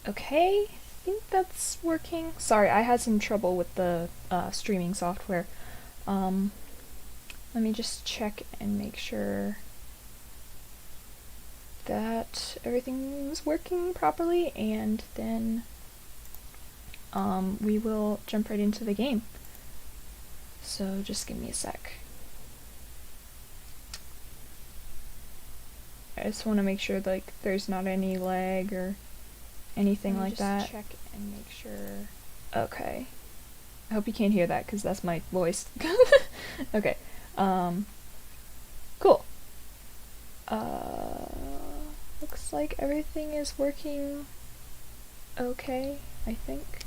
Okay, I think that's working. Sorry, I had some trouble with the streaming software. Um, Let me just check and make sure that everything is working properly, and then we will jump right into the game. So just give me a sec. I just want to make sure like there's not any lag or anything like that. Check and make sure. Okay. I hope you can't hear that because that's my voice. Okay. Cool. Looks like everything is working okay, I think.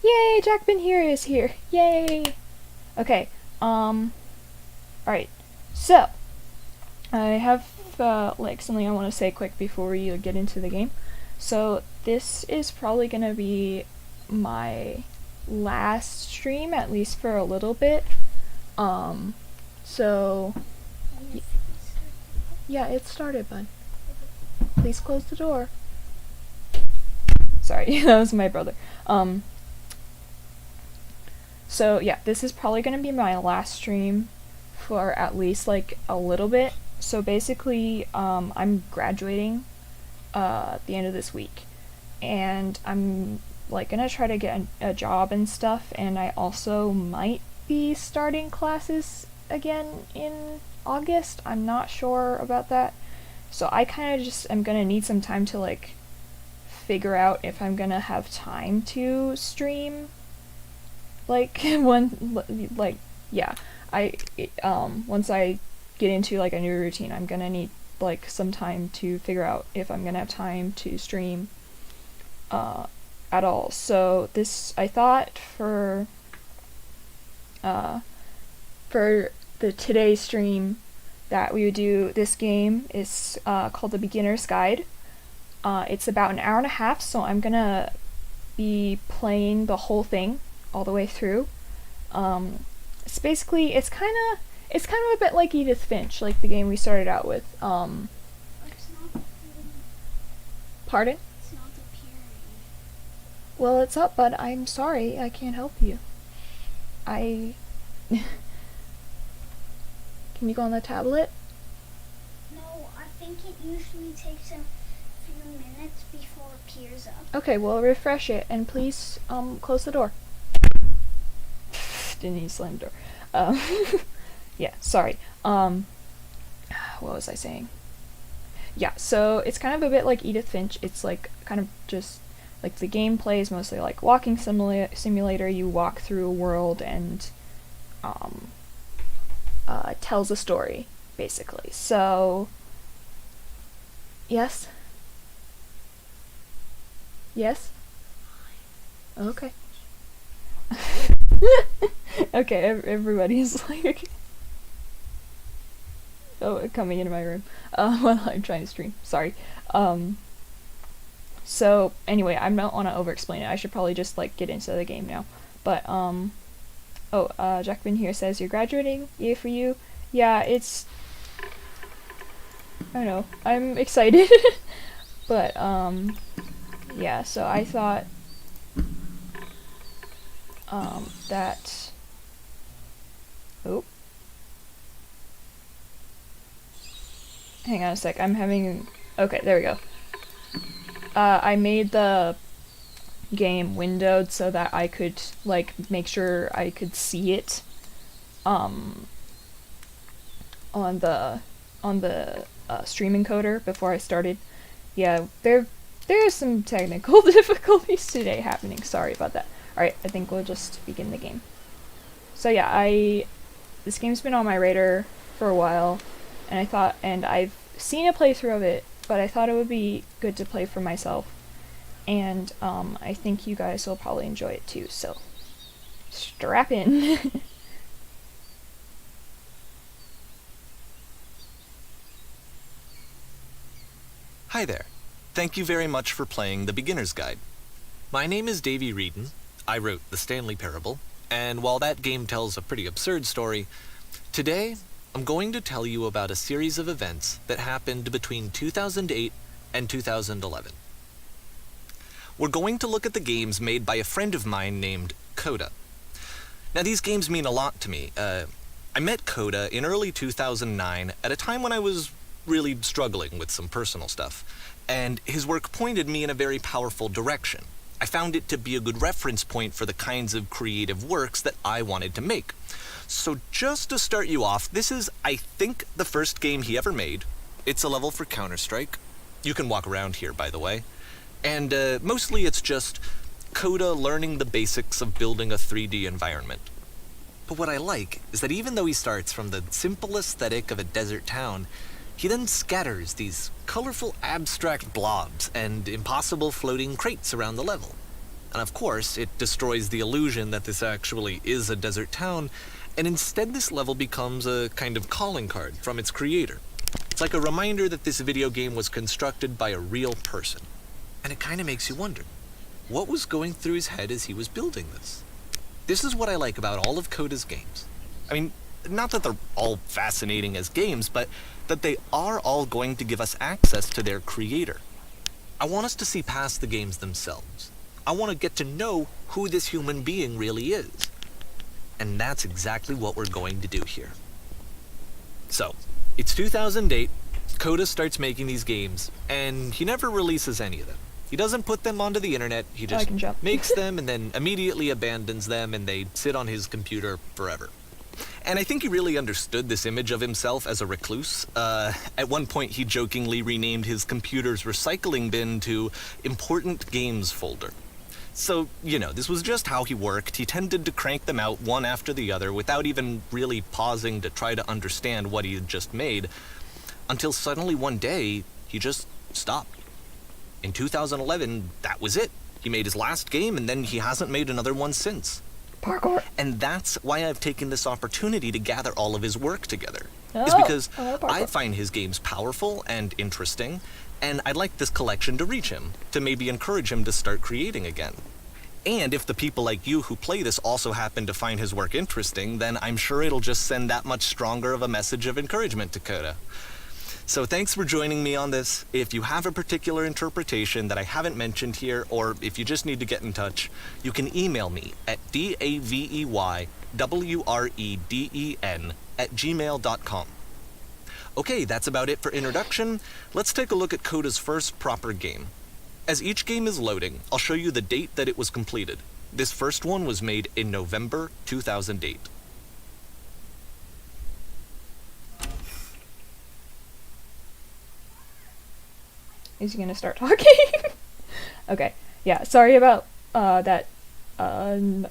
Yay! Jackman here is here. Yay! Okay. Alright. So, I have like something I want to say quick before we get into the game. So this is probably gonna be my last stream, at least for a little bit. So yeah, it started, bud. Please close the door. Sorry, that was my brother. So yeah, this is probably gonna be my last stream for at least like a little bit. So basically, I'm graduating at the end of this week, and I'm like gonna try to get a job and stuff, and I also might be starting classes again in August. I'm not sure about that. So I kind of just am gonna need some time to like figure out if I'm gonna have time to stream like once I get into like a new routine, I'm gonna need like some time to figure out if I'm gonna have time to stream at all. So this, I thought for the today's stream that we would do this game is called the Beginner's Guide. It's about an hour and a half, so I'm gonna be playing the whole thing all the way through. It's basically, it's kind of a bit like Edith Finch, like the game we started out with. It's not Pardon? It's not appearing. Well, it's up, but I'm sorry, I can't help you. Can you go on the tablet? No, I think it usually takes a few minutes before it appears up. Okay, well, refresh it, and please, close the door. Didn't need to slam the door. Yeah, sorry. What was I saying? Yeah, so it's kind of a bit like Edith Finch. It's like kind of just like the gameplay is mostly like walking simulator. You walk through a world and tells a story, basically. So, yes? Yes? Okay. Okay, everybody's like coming into my room while I'm trying to stream. Sorry. So anyway, I don't want to over-explain it. I should probably just like get into the game now. But Jackman here says you're graduating. Yay for you. Yeah, it's, I don't know. I'm excited. But yeah. So I thought that. Oh. Hang on a sec. I'm having. Okay, there we go. I made the game windowed so that I could like make sure I could see it on the stream encoder before I started. Yeah, there's some technical difficulties today happening. Sorry about that. Alright, I think we'll just begin the game. So yeah, this game's been on my radar for a while, and I've seen a playthrough of it, but I thought it would be good to play for myself, and I think you guys will probably enjoy it too, so strap in. Hi there. Thank you very much for playing The Beginner's Guide. My name is Davy Reedon. I wrote The Stanley Parable, and while that game tells a pretty absurd story, today I'm going to tell you about a series of events that happened between 2008 and 2011. We're going to look at the games made by a friend of mine named Coda. Now, these games mean a lot to me. I met Coda in early 2009 at a time when I was really struggling with some personal stuff, and his work pointed me in a very powerful direction. I found it to be a good reference point for the kinds of creative works that I wanted to make. So just to start you off, this is, I think, the first game he ever made. It's a level for Counter-Strike. You can walk around here, by the way. And mostly it's just Coda learning the basics of building a 3D environment. But what I like is that even though he starts from the simple aesthetic of a desert town, he then scatters these colorful abstract blobs and impossible floating crates around the level. And of course, it destroys the illusion that this actually is a desert town, and instead this level becomes a kind of calling card from its creator. It's like a reminder that this video game was constructed by a real person. And it kind of makes you wonder, what was going through his head as he was building this? This is what I like about all of Coda's games. I mean, not that they're all fascinating as games, but that they are all going to give us access to their creator. I want us to see past the games themselves. I want to get to know who this human being really is. And that's exactly what we're going to do here. So, it's 2008, Coda starts making these games, and he never releases any of them. He doesn't put them onto the internet, he just makes them and then immediately abandons them, and they sit on his computer forever. And I think he really understood this image of himself as a recluse. At one point, he jokingly renamed his computer's recycling bin to Important Games Folder. So, you know, this was just how he worked. He tended to crank them out one after the other without even really pausing to try to understand what he had just made, until suddenly one day, he just stopped. In 2011, that was it. He made his last game, and then he hasn't made another one since. Parkour. And that's why I've taken this opportunity to gather all of his work together. Oh, is because I find his games powerful and interesting, and I'd like this collection to reach him, to maybe encourage him to start creating again. And if the people like you who play this also happen to find his work interesting, then I'm sure it'll just send that much stronger of a message of encouragement to Coda. So thanks for joining me on this. If you have a particular interpretation that I haven't mentioned here, or if you just need to get in touch, you can email me at daveyWreden@gmail.com. Okay, that's about it for introduction. Let's take a look at Coda's first proper game. As each game is loading, I'll show you the date that it was completed. This first one was made in November 2008. Is he gonna start talking? Okay, yeah, sorry about that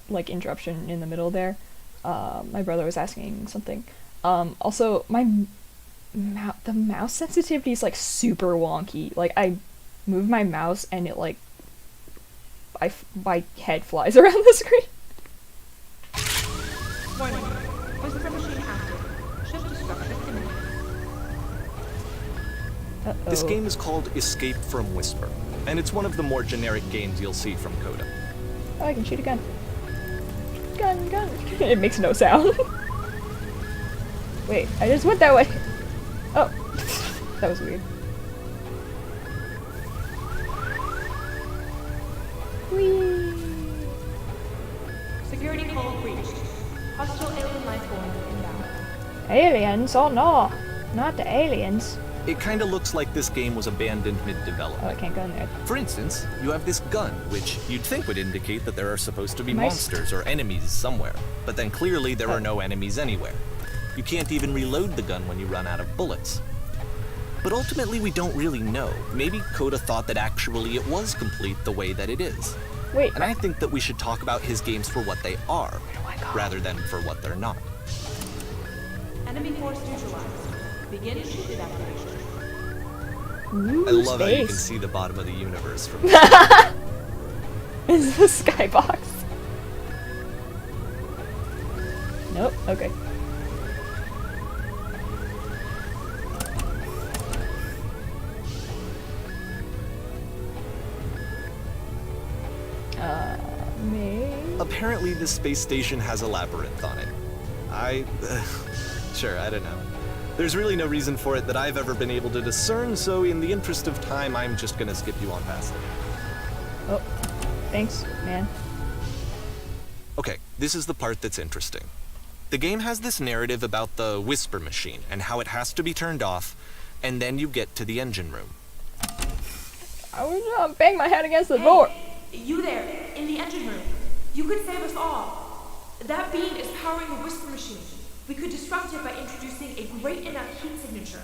like interruption in the middle there. My brother was asking something. Also, the mouse sensitivity is like super wonky. Like I move my mouse and it like my head flies around the screen. Warning. Whisper machine active. Shift to structured image. Uh-oh. This game is called Escape from Whisper, and it's one of the more generic games you'll see from Coda. Oh, I can shoot a gun. Gun. It makes no sound. Wait, I just went that way. Oh, that was weird. Whee! Security code breached. Hostile alien life form inbound. Aliens? Oh no, not the aliens. It kinda looks like this game was abandoned Oh, I mid-development. can't go in there. For instance, you have this gun, which you'd think would indicate that there are supposed to be Nice. monsters or enemies somewhere, but then clearly there are no enemies anywhere. You can't even reload the gun when you run out of bullets. But ultimately we don't really know. Maybe Coda thought that actually it was complete the way that it is. Wait, And I think that we should talk about his games for what they are, rather than for what they're not. Enemy force neutralized. Begin ship evacuation. ooh, I love how you can space. see the bottom of the universe from Is the skybox? Nope. Okay. Me. Apparently this space station has a labyrinth on it. Sure, I don't know. There's really no reason for it that I've ever been able to discern, so in the interest of time, I'm just gonna skip you on past it. Oh, thanks, man. Okay, this is the part that's interesting. The game has this narrative about the whisper machine and how it has to be turned off, and then you get to the engine room. I was gonna bang my head against the door. You there, in the engine room. You could save us all. That beam is powering the whisper machine. We could disrupt it by introducing a great enough heat signature.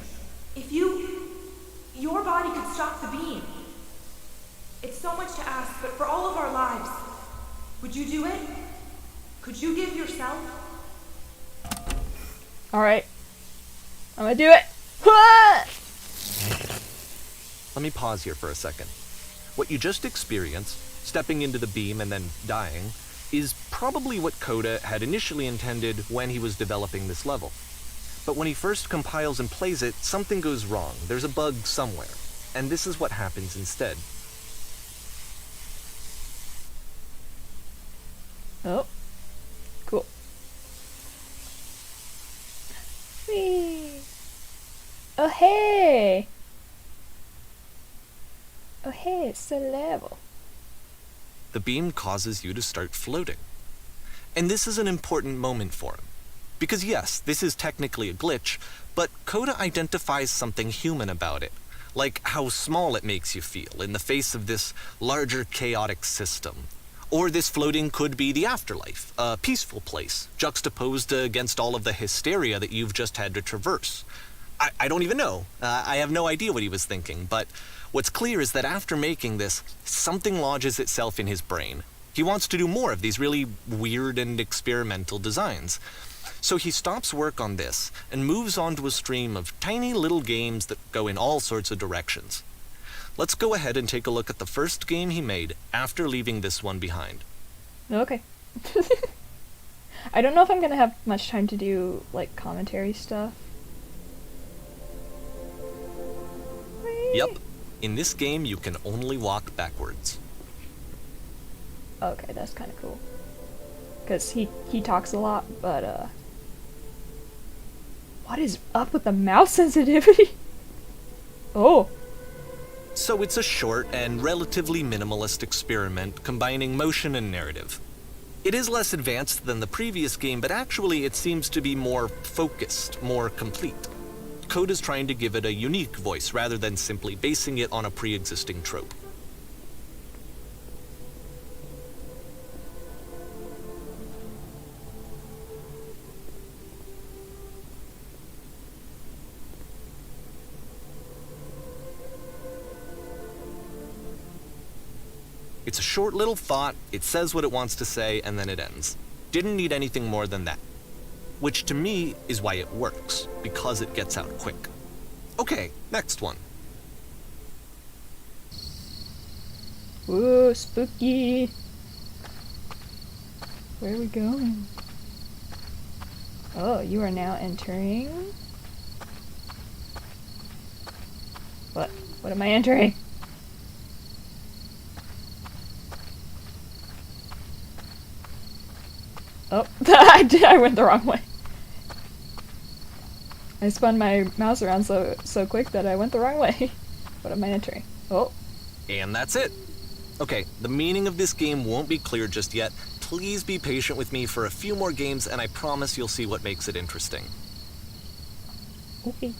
If your body could stop the beam. It's so much to ask, but for all of our lives, would you do it? Could you give yourself? Alright. I'm gonna do it. Wah! Let me pause here for a second. What you just experienced, stepping into the beam and then dying, is probably what Coda had initially intended when he was developing this level. But when he first compiles and plays it, something goes wrong. There's a bug somewhere. And this is what happens instead. Oh. Cool. Whee! Oh hey! Oh hey, it's the level. The beam causes you to start floating. And this is an important moment for him. Because yes, this is technically a glitch, but Coda identifies something human about it. Like how small it makes you feel in the face of this larger chaotic system. Or this floating could be the afterlife, a peaceful place, juxtaposed against all of the hysteria that you've just had to traverse. I don't even know. I have no idea what he was thinking, but what's clear is that after making this, something lodges itself in his brain. He wants to do more of these really weird and experimental designs. So he stops work on this and moves on to a stream of tiny little games that go in all sorts of directions. Let's go ahead and take a look at the first game he made after leaving this one behind. Okay. I don't know if I'm gonna have much time to do, like, commentary stuff. Yep. In this game, you can only walk backwards. Okay, that's kind of cool. Because he talks a lot, but, what is up with the mouse sensitivity? Oh. So it's a short and relatively minimalist experiment combining motion and narrative. It is less advanced than the previous game, but actually it seems to be more focused, more complete. Coda's trying to give it a unique voice rather than simply basing it on a pre-existing trope. It's a short little thought, it says what it wants to say, and then it ends. Didn't need anything more than that. Which to me is why it works, because it gets out quick. Okay, next one. Whoa, spooky. Where are we going? Oh, you are now entering... What? What am I entering? Oh, I went the wrong way. I spun my mouse around so quick that I went the wrong way. What am I entering? Oh. And that's it. Okay, the meaning of this game won't be clear just yet. Please be patient with me for a few more games, and I promise you'll see what makes it interesting. Okay.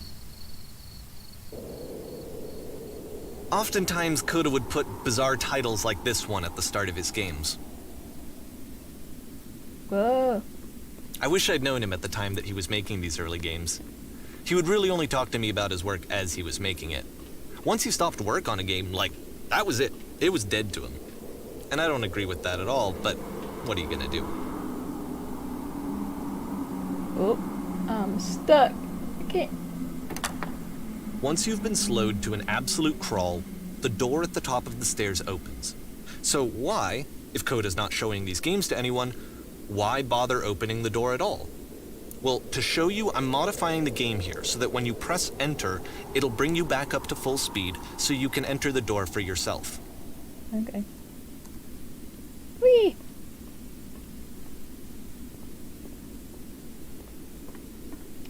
Oftentimes, Coda would put bizarre titles like this one at the start of his games. Whoa. I wish I'd known him at the time that he was making these early games. He would really only talk to me about his work as he was making it. Once he stopped work on a game, like, that was it. It was dead to him. And I don't agree with that at all, but what are you gonna do? Oh, I'm stuck. I can't. Once you've been slowed to an absolute crawl, the door at the top of the stairs opens. So why, if Coda's not showing these games to anyone, why bother opening the door at all? Well, to show you, I'm modifying the game here so that when you press enter, it'll bring you back up to full speed so you can enter the door for yourself. Okay. Whee!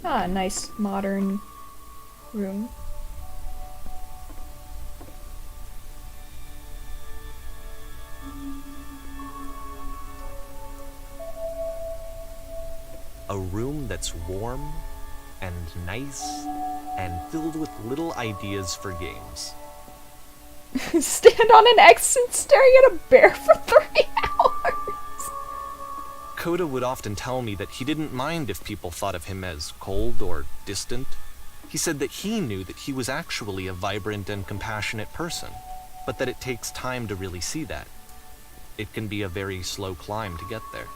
Ah, nice modern room. A room that's warm and nice and filled with little ideas for games. Stand on an X and staring at a bear for 3 hours. Coda would often tell me that he didn't mind if people thought of him as cold or distant. He said that he knew that he was actually a vibrant and compassionate person, but that it takes time to really see that. It can be a very slow climb to get there.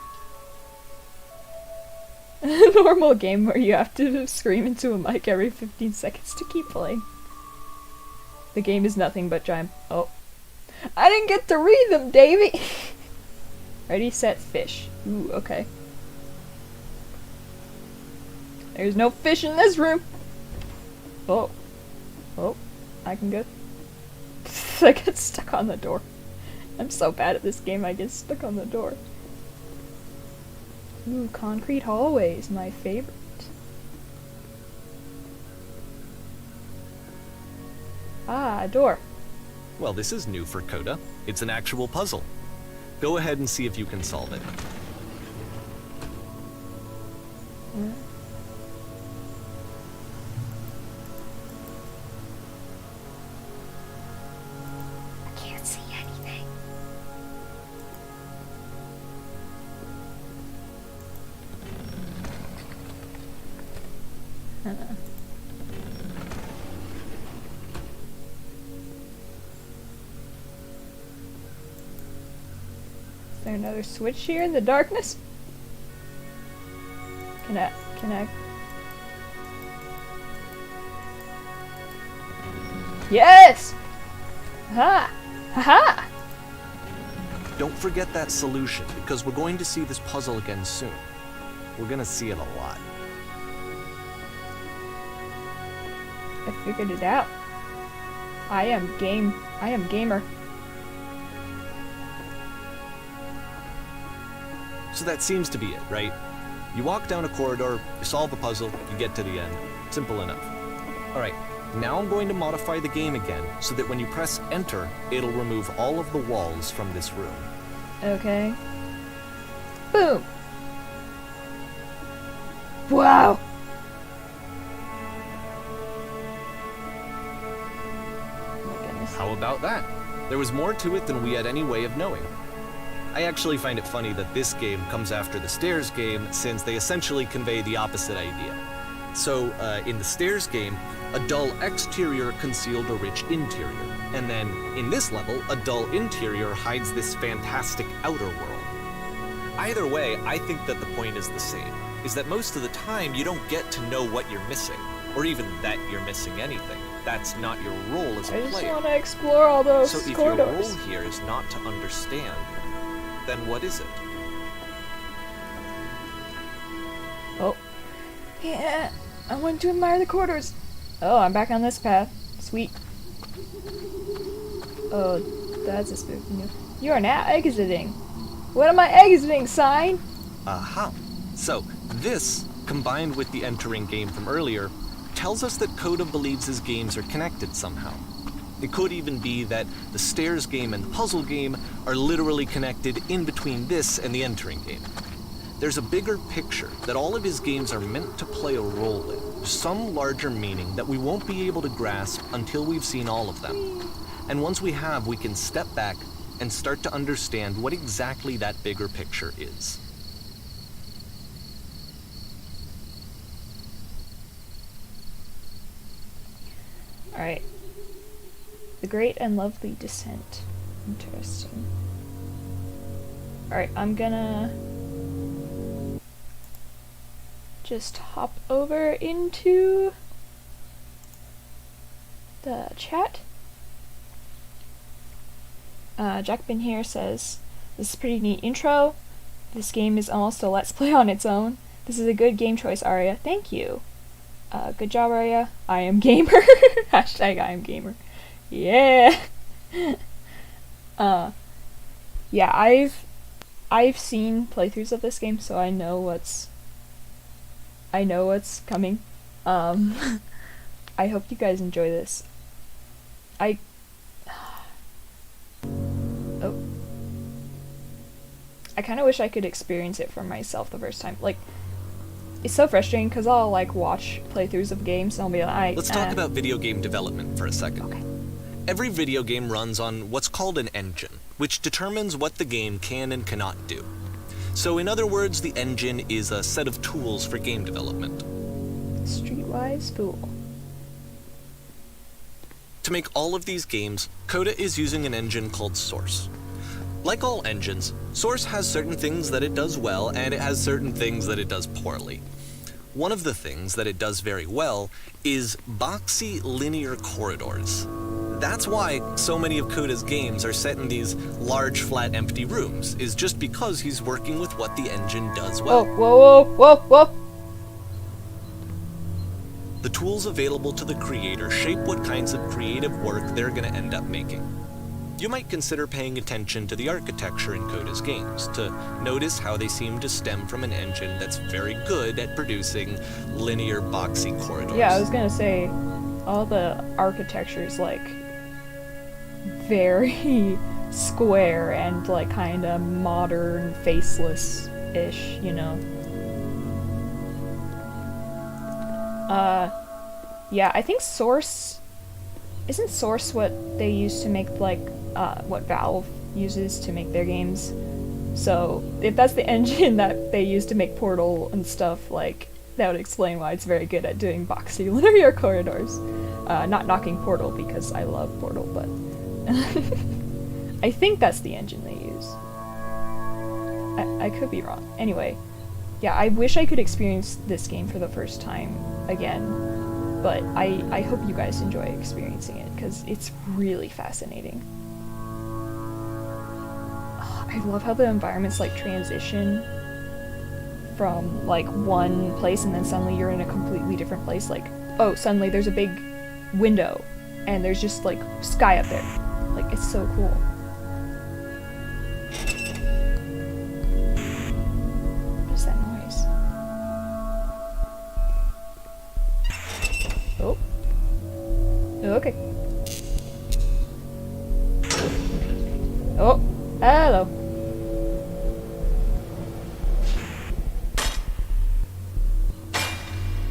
A normal game where you have to scream into a mic every 15 seconds to keep playing. The game is nothing but giant. Oh. I didn't get to read them, Davey! Ready, set, fish. Ooh, okay. There's no fish in this room! Oh. Oh. I can go. I get stuck on the door. I'm so bad at this game, I get stuck on the door. Ooh, concrete hallways, my favorite. Ah, a door. Well, this is new for Coda. It's an actual puzzle. Go ahead and see if you can solve it. I can't see anything. Is there another switch here in the darkness? Can I? Yes! Ha! Ha! Don't forget that solution, because we're going to see this puzzle again soon. We're gonna see it a lot. I figured it out. I am gamer. So that seems to be it, right? You walk down a corridor, you solve a puzzle, you get to the end. Simple enough. Alright, now I'm going to modify the game again, so that when you press enter, it'll remove all of the walls from this room. Okay. Boom! Wow! Oh my goodness. How about that? There was more to it than we had any way of knowing. I actually find it funny that this game comes after the Stairs game, since they essentially convey the opposite idea. So, in the Stairs game, a dull exterior concealed a rich interior. And then, in this level, a dull interior hides this fantastic outer world. Either way, I think that the point is the same, is that most of the time you don't get to know what you're missing, or even that you're missing anything. That's not your role as a I just player. want to explore all those So if corridors. your role here is not to understand, then what is it? Oh. Yeah, I want to admire the corridors. Oh, I'm back on this path. Sweet. Oh, that's a spooky new. You are now exiting. What am I exiting, sign? Aha. So, this, combined with the entering game from earlier, tells us that Coda believes his games are connected somehow. It could even be that the Stairs game and the puzzle game are literally connected in between this and the entering game. There's a bigger picture that all of his games are meant to play a role in, some larger meaning that we won't be able to grasp until we've seen all of them. And once we have, we can step back and start to understand what exactly that bigger picture is. Alright. The Great and Lovely Descent. Interesting. Alright, I'm gonna just hop over into the chat. Jackbin here says, this is a pretty neat intro. This game is almost a let's play on its own. This is a good game choice, Arya. Thank you. Good job, Arya. I am gamer. Hashtag I am gamer. Yeah. Yeah, I've seen playthroughs of this game, so I know what's I know what's coming. I hope you guys enjoy this. I kind of wish I could experience it for myself the first time. Like, it's so frustrating because I'll like watch playthroughs of games and I'll be like, Let's talk about video game development for a second. Okay. Every video game runs on what's called an engine, which determines what the game can and cannot do. So in other words, the engine is a set of tools for game development. Streetwise fool. To make all of these games, Coda is using an engine called Source. Like all engines, Source has certain things that it does well, and it has certain things that it does poorly. One of the things that it does very well is boxy linear corridors. That's why so many of Coda's games are set in these large, flat, empty rooms, is just because he's working with what the engine does well. Whoa. The tools available to the creator shape what kinds of creative work they're going to end up making. You might consider paying attention to the architecture in Coda's games to notice how they seem to stem from an engine that's very good at producing linear, boxy corridors. Yeah, I was gonna say, all the architecture is like very square and like kind of modern, faceless-ish, you know. Yeah, I think isn't Source what they use to make like what Valve uses to make their games? So if that's the engine that they use to make Portal and stuff, like that would explain why it's very good at doing boxy linear corridors. Not knocking Portal because I love Portal, but I think that's the engine they use. I could be wrong. Anyway, yeah, I wish I could experience this game for the first time again, but I hope you guys enjoy experiencing it because it's really fascinating. I love how the environments like transition from like one place and then suddenly you're in a completely different place. Like, oh, suddenly there's a big window and there's just like sky up there. Like, it's so cool. What is that noise? Oh. Okay. Oh, hello.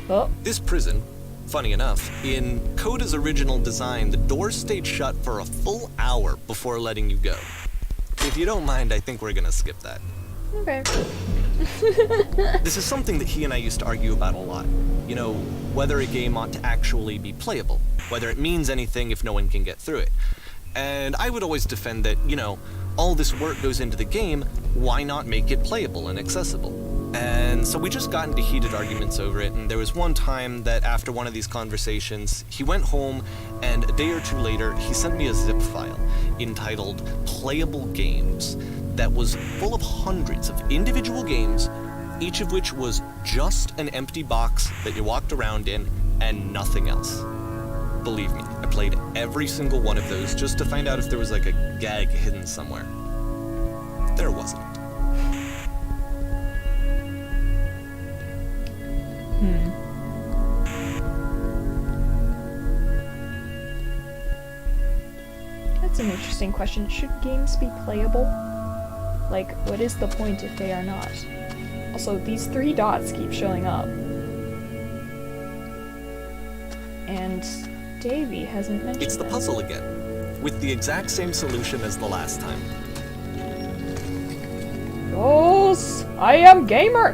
Oh. This prison, funny enough, in Coda's original design, the doors stayed shut for a full hour before letting you go. If you don't mind, I think we're gonna skip that. Okay. This is something that he and I used to argue about a lot. You know, whether a game ought to actually be playable, whether it means anything if no one can get through it. And I would always defend that, you know, all this work goes into the game, why not make it playable and accessible? And so we just got into heated arguments over it, and there was one time that after one of these conversations, he went home, and a day or two later, he sent me a zip file entitled Playable Games that was full of hundreds of individual games, each of which was just an empty box that you walked around in and nothing else. Believe me, I played every single one of those just to find out if there was like a gag hidden somewhere. There wasn't. That's an interesting question. Should games be playable? Like, what is the point if they are not? Also, these 3 dots keep showing up. And Davey hasn't mentioned It's the it. puzzle again, with the exact same solution as the last time. Yes, I am gamer!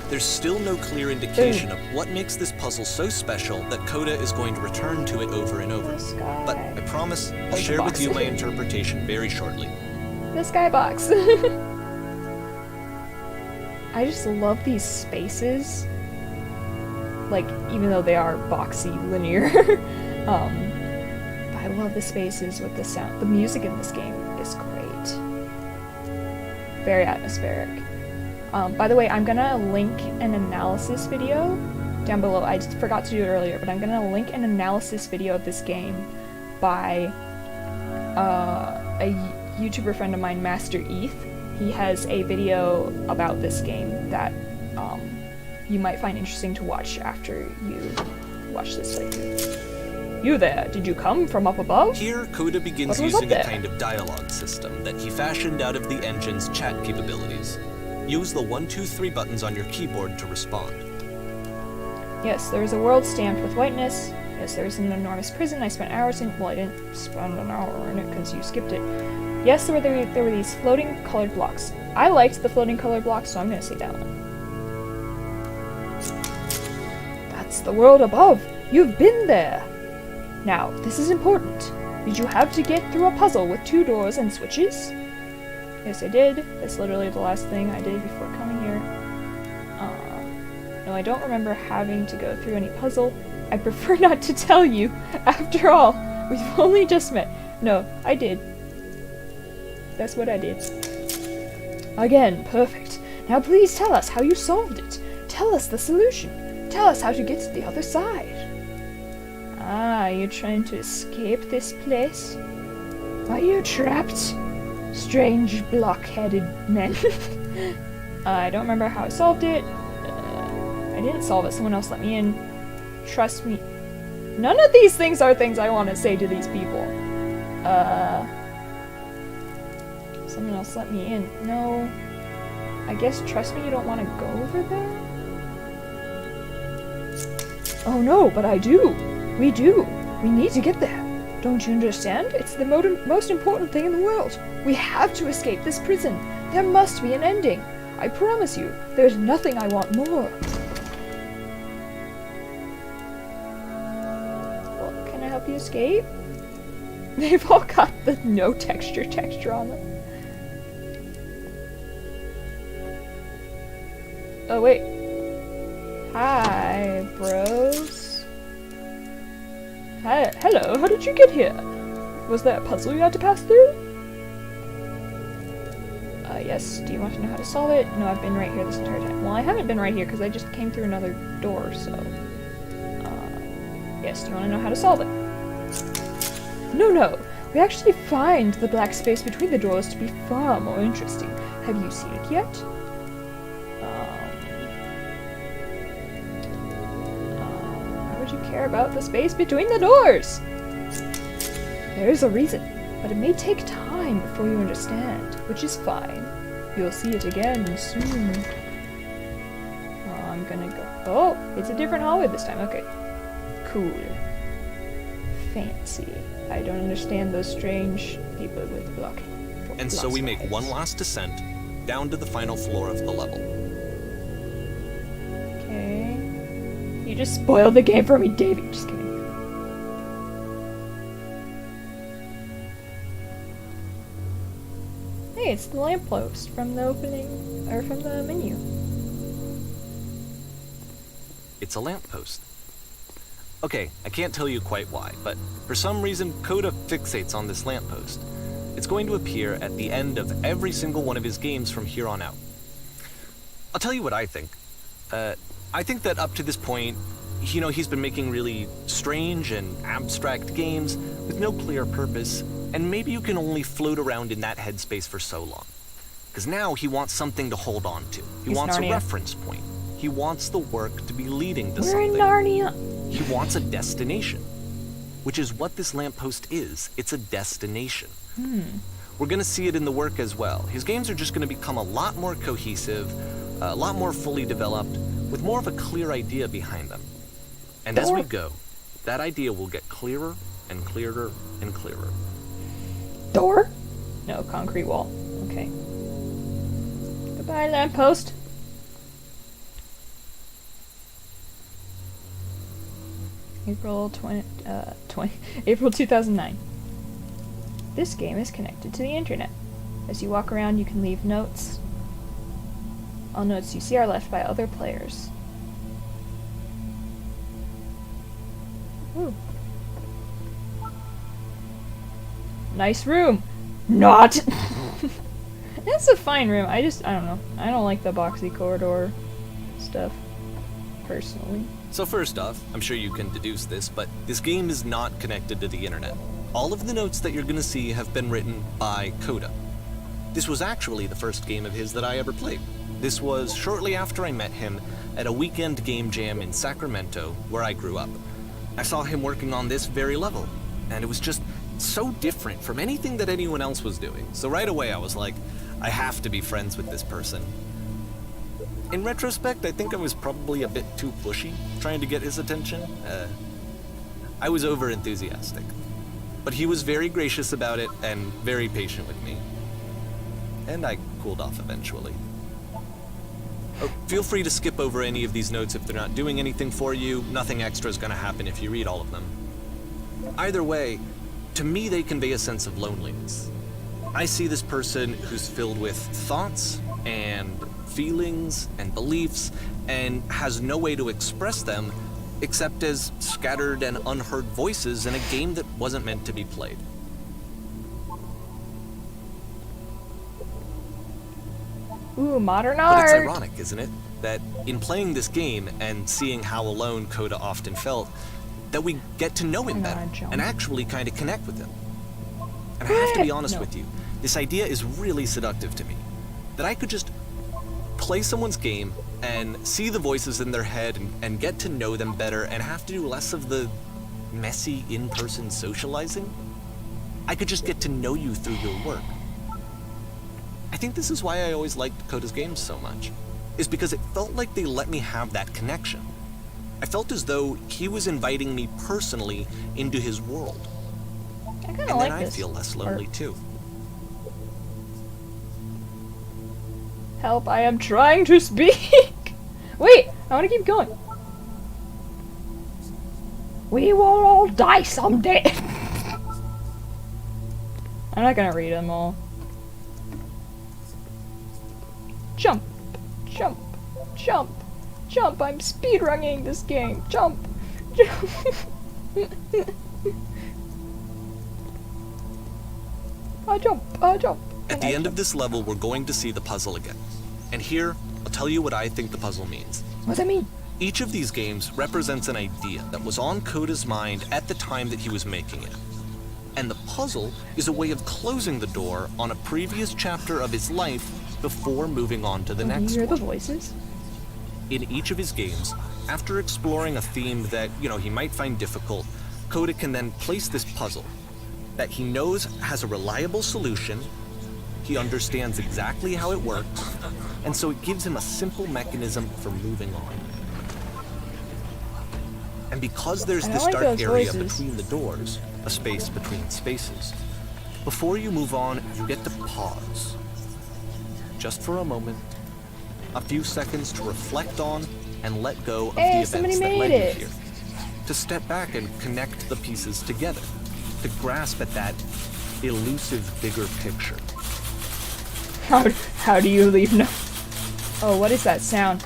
There's still no clear indication of what makes this puzzle so special that Coda is going to return to it over and over. Sky. But I promise I'll There's a share with box. you my interpretation very shortly. The skybox. I just love these spaces. Like, even though they are boxy, linear. But I love the spaces with the sound. The music in this game is great. Very atmospheric. By the way, I'm gonna link an analysis video down below. I just forgot to do it earlier, but I'm gonna link an analysis video of this game by a YouTuber friend of mine, Master Eth. He has a video about this game that you might find interesting to watch after you watch this playthrough. You there, did you come from up above? Here, Coda begins What was up using a there? kind of dialogue system that he fashioned out of the engine's chat capabilities. Use the 1, 2, 3 buttons on your keyboard to respond. Yes, there is a world stamped with whiteness. Yes, there is an enormous prison. I spent hours in. Well, I didn't spend an hour in it because you skipped it. Yes, there were these floating colored blocks. I liked the floating colored blocks, so I'm gonna say that one. That's the world above. You've been there. Now, this is important. Did you have to get through a puzzle with 2 doors and switches? Yes, I did. That's literally the last thing I did before coming here. No, I don't remember having to go through any puzzle. I prefer not to tell you. After all, we've only just met. No, I did. That's what I did. Again, perfect. Now please tell us how you solved it. Tell us the solution. Tell us how to get to the other side. Ah, you're trying to escape this place? Are you trapped? Strange block-headed men. I don't remember how I solved it. I didn't solve it, someone else let me in. Trust me. None of these things are things I want to say to these people. Someone else let me in. No. I guess trust me, you don't want to go over there? Oh no, but I do. We do. We need to get there. Don't you understand? It's the most important thing in the world. We have to escape this prison. There must be an ending. I promise you, there's nothing I want more. Well, can I help you escape? They've all got the no texture on them. Oh, wait. Hi, bros. Hi, hello, how did you get here? Was there a puzzle you had to pass through? Yes. Do you want to know how to solve it? No, I've been right here this entire time. Well, I haven't been right here because I just came through another door, so... yes, do you want to know how to solve it? No. We actually find the black space between the doors to be far more interesting. Have you seen it yet? Why would you care about the space between the doors? There is a reason, but it may take time before you understand, which is fine. You'll see it again soon. Oh, I'm gonna go. Oh, it's a different hallway this time. Okay. Cool. Fancy. I don't understand those strange people with block. And so we make one last descent down to the final floor of the level. Okay. You just spoiled the game for me, Davey. Just kidding. Hey, it's the lamppost from the opening, or from the menu. It's a lamppost. Okay, I can't tell you quite why, but for some reason, Coda fixates on this lamppost. It's going to appear at the end of every single one of his games from here on out. I'll tell you what I think. I think that up to this point, he's been making really strange and abstract games with no clear purpose, and maybe you can only float around in that headspace for so long. Because now he wants something to hold on to. He wants Narnia. A reference point. He wants the work to be leading to We're something. in Narnia. He wants a destination, which is what this lamppost is. It's a destination. We're going to see it in the work as well. His games are just going to become a lot more cohesive, a lot more fully developed, with more of a clear idea behind them. And as we go, that idea will get clearer and clearer and clearer. Door? No, concrete wall. Okay. Goodbye, lamppost. April 2009. This game is connected to the internet. As you walk around, you can leave notes. All notes you see are left by other players. Ooh. Nice room. Not. It's a fine room. I don't know. I don't like the boxy corridor stuff, personally. So first off, I'm sure you can deduce this, but this game is not connected to the internet. All of the notes that you're going to see have been written by Coda. This was actually the first game of his that I ever played. This was shortly after I met him at a weekend game jam in Sacramento, where I grew up. I saw him working on this very level, and it was just so different from anything that anyone else was doing. So right away I was like, I have to be friends with this person. In retrospect, I think I was probably a bit too pushy, trying to get his attention. I was over-enthusiastic. But he was very gracious about it and very patient with me. And I cooled off eventually. Oh, feel free to skip over any of these notes if they're not doing anything for you. Nothing extra is going to happen if you read all of them. Either way, to me they convey a sense of loneliness. I see this person who's filled with thoughts and feelings and beliefs and has no way to express them except as scattered and unheard voices in a game that wasn't meant to be played. Ooh, modern But it's art. ironic, isn't it, that in playing this game and seeing how alone Coda often felt, that we get to know him better and actually kind of connect with him. And I have to be honest with you, this idea is really seductive to me. That I could just play someone's game and see the voices in their head and get to know them better and have to do less of the messy in-person socializing. I could just get to know you through your work. I think this is why I always liked Coda's games so much, is because it felt like they let me have that connection. I felt as though he was inviting me personally into his world. I kind And of then like I this. feel less lonely too. Help, I am trying to speak! Wait, I want to keep going. We will all die someday! I'm not gonna read them all. Jump! Jump! Jump! Jump! I'm speedrunning this game! Jump! Jump! Jump! Jump! At the end of this level, we're going to see the puzzle again. And here, I'll tell you what I think the puzzle means. What does that mean? Each of these games represents an idea that was on Coda's mind at the time that he was making it. And the puzzle is a way of closing the door on a previous chapter of his life before moving on to the Do you next hear the one. voices? In each of his games, after exploring a theme that, he might find difficult, Coda can then place this puzzle that he knows has a reliable solution, he understands exactly how it works, and so it gives him a simple mechanism for moving on. And because there's I this like dark those area voices. between the doors, a space between spaces, before you move on, you get to pause. Just for a moment, a few seconds to reflect on and let go of the Hey, events somebody that made led it. you here. To step back and connect the pieces together. To grasp at that elusive bigger picture. How do you leave no? Oh, what is that sound?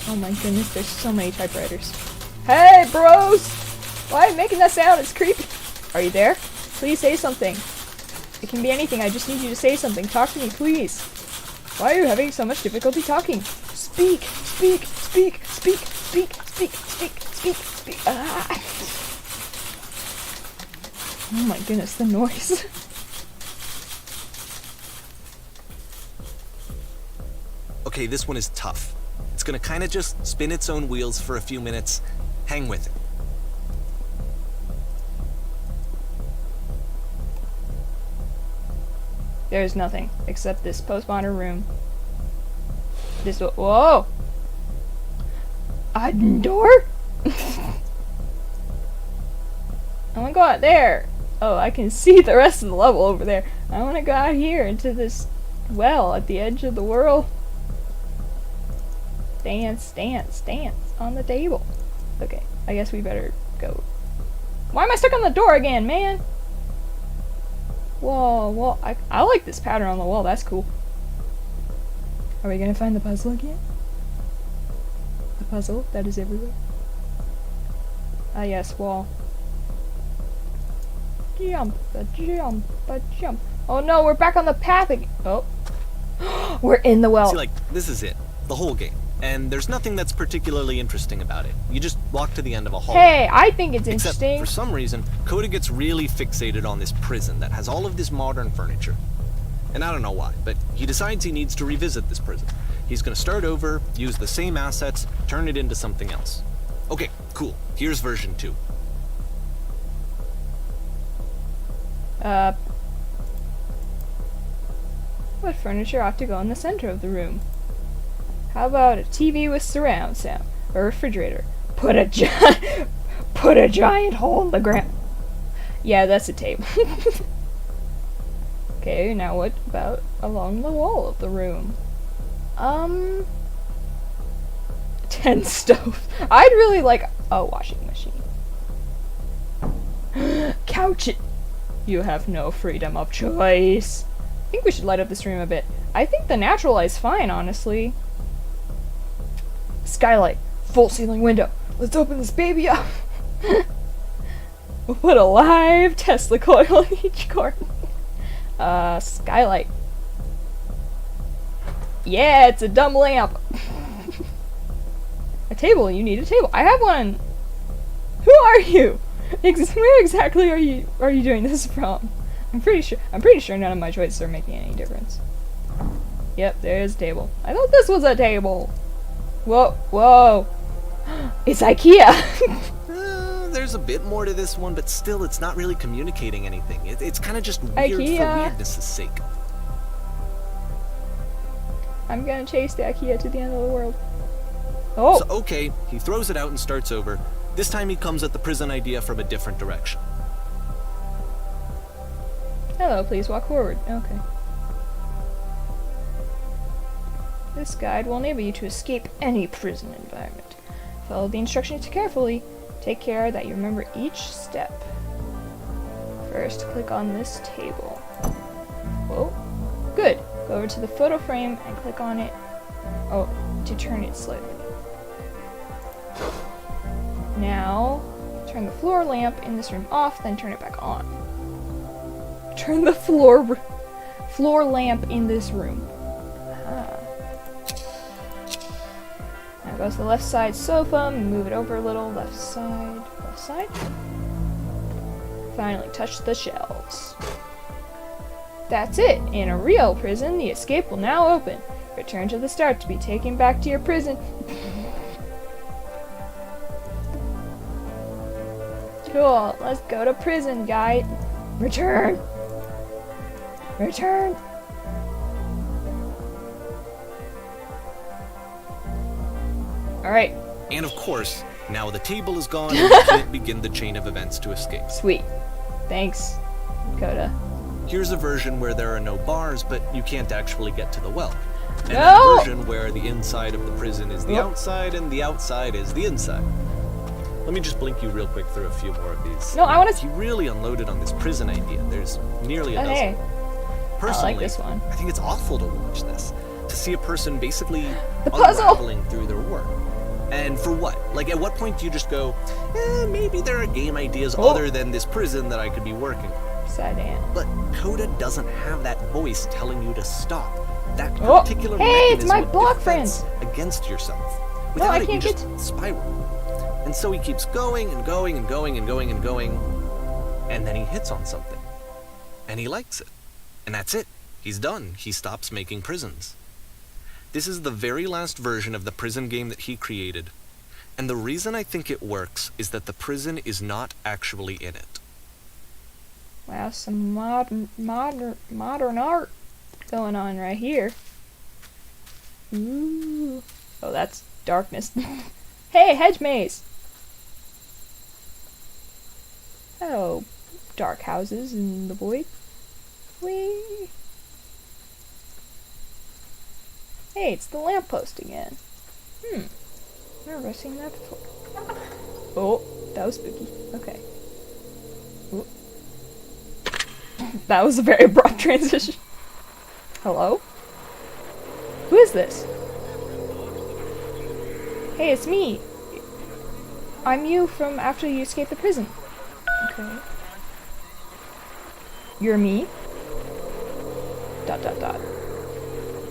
Oh my goodness, there's so many typewriters. Hey, bros! Why are you making that sound? It's creepy. Are you there? Please say something. It can be anything. I just need you to say something. Talk to me, please. Why are you having so much difficulty talking? Speak, speak, speak, speak, speak, speak, speak, speak, speak. Ah. Oh my goodness, the noise. Okay, this one is tough. It's gonna kinda just spin its own wheels for a few minutes. Hang with it. There's nothing except this postmodern room. This whoa! A door? I wanna go out there. Oh, I can see the rest of the level over there. I wanna go out here into this well at the edge of the world. Dance, dance, dance on the table. Okay, I guess we better go. Why am I stuck on the door again, man? Whoa, whoa, I like this pattern on the wall, that's cool. Are we gonna find the puzzle again? The puzzle that is everywhere? Ah yes, wall. Jump, a jump, a jump. Oh no, we're back on the path again. Oh. We're in the well. See, like, this is it. The whole game. And there's nothing that's particularly interesting about it. You just walk to the end of a hallway. Hey, I think it's Except, interesting. for some reason, Coda gets really fixated on this prison that has all of this modern furniture. And I don't know why, but he decides he needs to revisit this prison. He's gonna start over, use the same assets, turn it into something else. Okay, cool. Here's version 2. What furniture ought to go in the center of the room? How about a TV with surround sound? A refrigerator? Put a giant hole in the ground. Yeah, that's a table. Okay, now what about along the wall of the room? 10 stove. I'd really like a washing machine. Couch it. You have no freedom of choice. I think we should light up this room a bit. I think the natural light's fine, honestly. Skylight. Full ceiling window. Let's open this baby up. We'll put a live Tesla coil in each corner. Skylight. Yeah, it's a dumb lamp. A table. You need a table. I have one. Who are you? Where exactly are you doing this from? I'm pretty sure none of my choices are making any difference. Yep, there's a table. I thought this was a table. Whoa. It's IKEA. There's a bit more to this one, but still, it's not really communicating anything. It's kind of just weird IKEA. for weirdness' sake. I'm gonna chase the IKEA to the end of the world. Oh! So, okay, he throws it out and starts over. This time he comes at the prison idea from a different direction. Hello, please walk forward. Okay. This guide will enable you to escape any prison environment. Follow the instructions carefully. Take care that you remember each step. First, click on this table. Whoa. Good. Go over to the photo frame and click on it. Oh, to turn it slightly. Now, turn the floor lamp in this room off, then turn it back on. Turn the floor lamp in this room. Now go to the left side sofa, move it over a little, left side. Finally touch the shelves. That's it! In a real prison, the escape will now open. Return to the start to be taken back to your prison. Cool, let's go to prison, guy. Return! Alright, And of course, now the table is gone and you can't begin the chain of events to escape. sweet. Thanks, Coda. Here's a version where there are no bars, but you can't actually get to the well. And No! a version where the inside of the prison is the Oh. outside and the outside is the inside. Let me just blink you real quick through a few more of these. No, I wanna He really unloaded on this prison idea. There's nearly a Oh, dozen. hey. Personally, this one. I think it's awful to watch this. To see a person basically The puzzle! unraveling through their work. And for what? Like, at what point do you just go, maybe there are game ideas Oh. other than this prison that I could be working on? Sad ant. But Coda doesn't have that voice telling you to stop. That Oh, particular hey, it's mechanism my of block defense against yourself. No, Without I it, can't you just spiral. And so he keeps going and going and going and going and going, and then he hits on something. And he likes it. And that's it. He's done. He stops making prisons. This is the very last version of the prison game that he created. And the reason I think it works is that the prison is not actually in it. Wow, some modern art going on right here. Ooh. Oh, that's darkness. Hey, hedge maze! Oh, dark houses in the void. Whee! Hey, it's the lamppost again. Never seen that before. Oh, that was spooky. Okay. Ooh. That was a very abrupt transition. Hello? Who is this? Hey, it's me. I'm you from after you escaped the prison. Okay. You're me? ...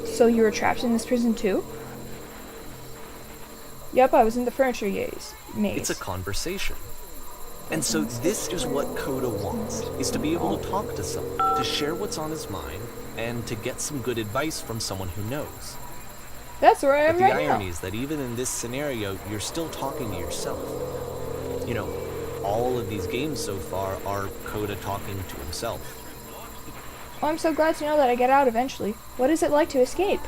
So you were trapped in this prison too? Yep, I was in the furniture maze. It's a conversation. And so this is what Coda wants, is to be able to talk to someone, to share what's on his mind, and to get some good advice from someone who knows. That's where I am But the right now. irony is that even in this scenario, you're still talking to yourself. You know, all of these games so far are Coda talking to himself. Oh, I'm so glad to know that I get out eventually. What is it like to escape?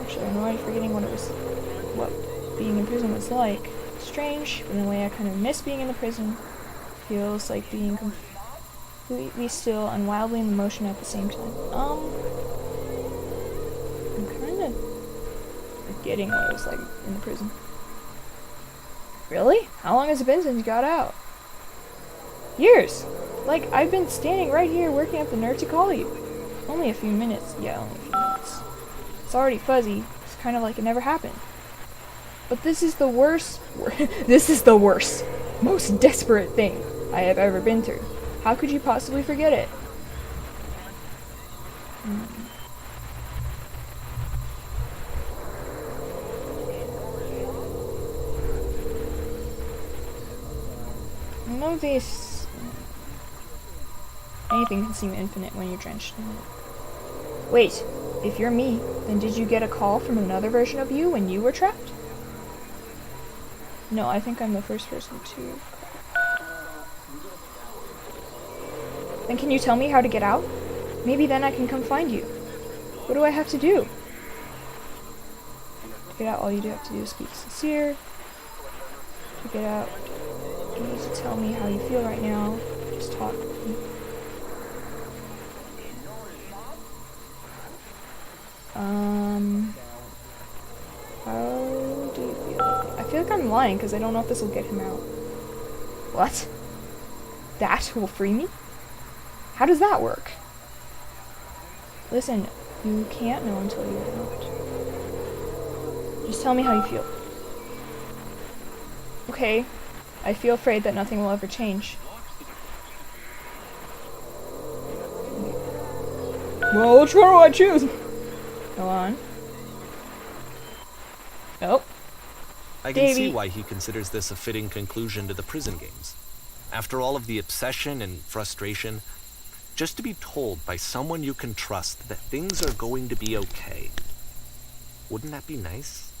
Actually, I'm already forgetting what being in prison was like. Strange, but in a way I kind of miss being in the prison. Feels like being completely still and wildly in motion at the same time. I'm kind of forgetting what it was like in the prison. Really? How long has it been since you got out? Years! Like, I've been standing right here working up the nerve to call you. Only a few minutes. Yeah, only a few minutes. It's already fuzzy. It's kind of like it never happened. But this is the worst, this is the worst, most desperate thing I have ever been through. How could you possibly forget it? I know this. Anything can seem infinite when you're drenched in it. Wait, if you're me, then did you get a call from another version of you when you were trapped? No, I think I'm the first person to. Then can you tell me how to get out? Maybe then I can come find you. What do I have to do? To get out, all you do have to do is speak sincere. To get out, you need to tell me how you feel right now. Just talk. How do you feel? I feel like I'm lying because I don't know if this will get him out. What? That will free me? How does that work? Listen, you can't know until you're out. Just tell me how you feel. Okay, I feel afraid that nothing will ever change. Well, which one do I choose? Go on. Nope. I can see Davey. why he considers this a fitting conclusion to the prison games. After all of the obsession and frustration, just to be told by someone you can trust that things are going to be okay. Wouldn't that be nice?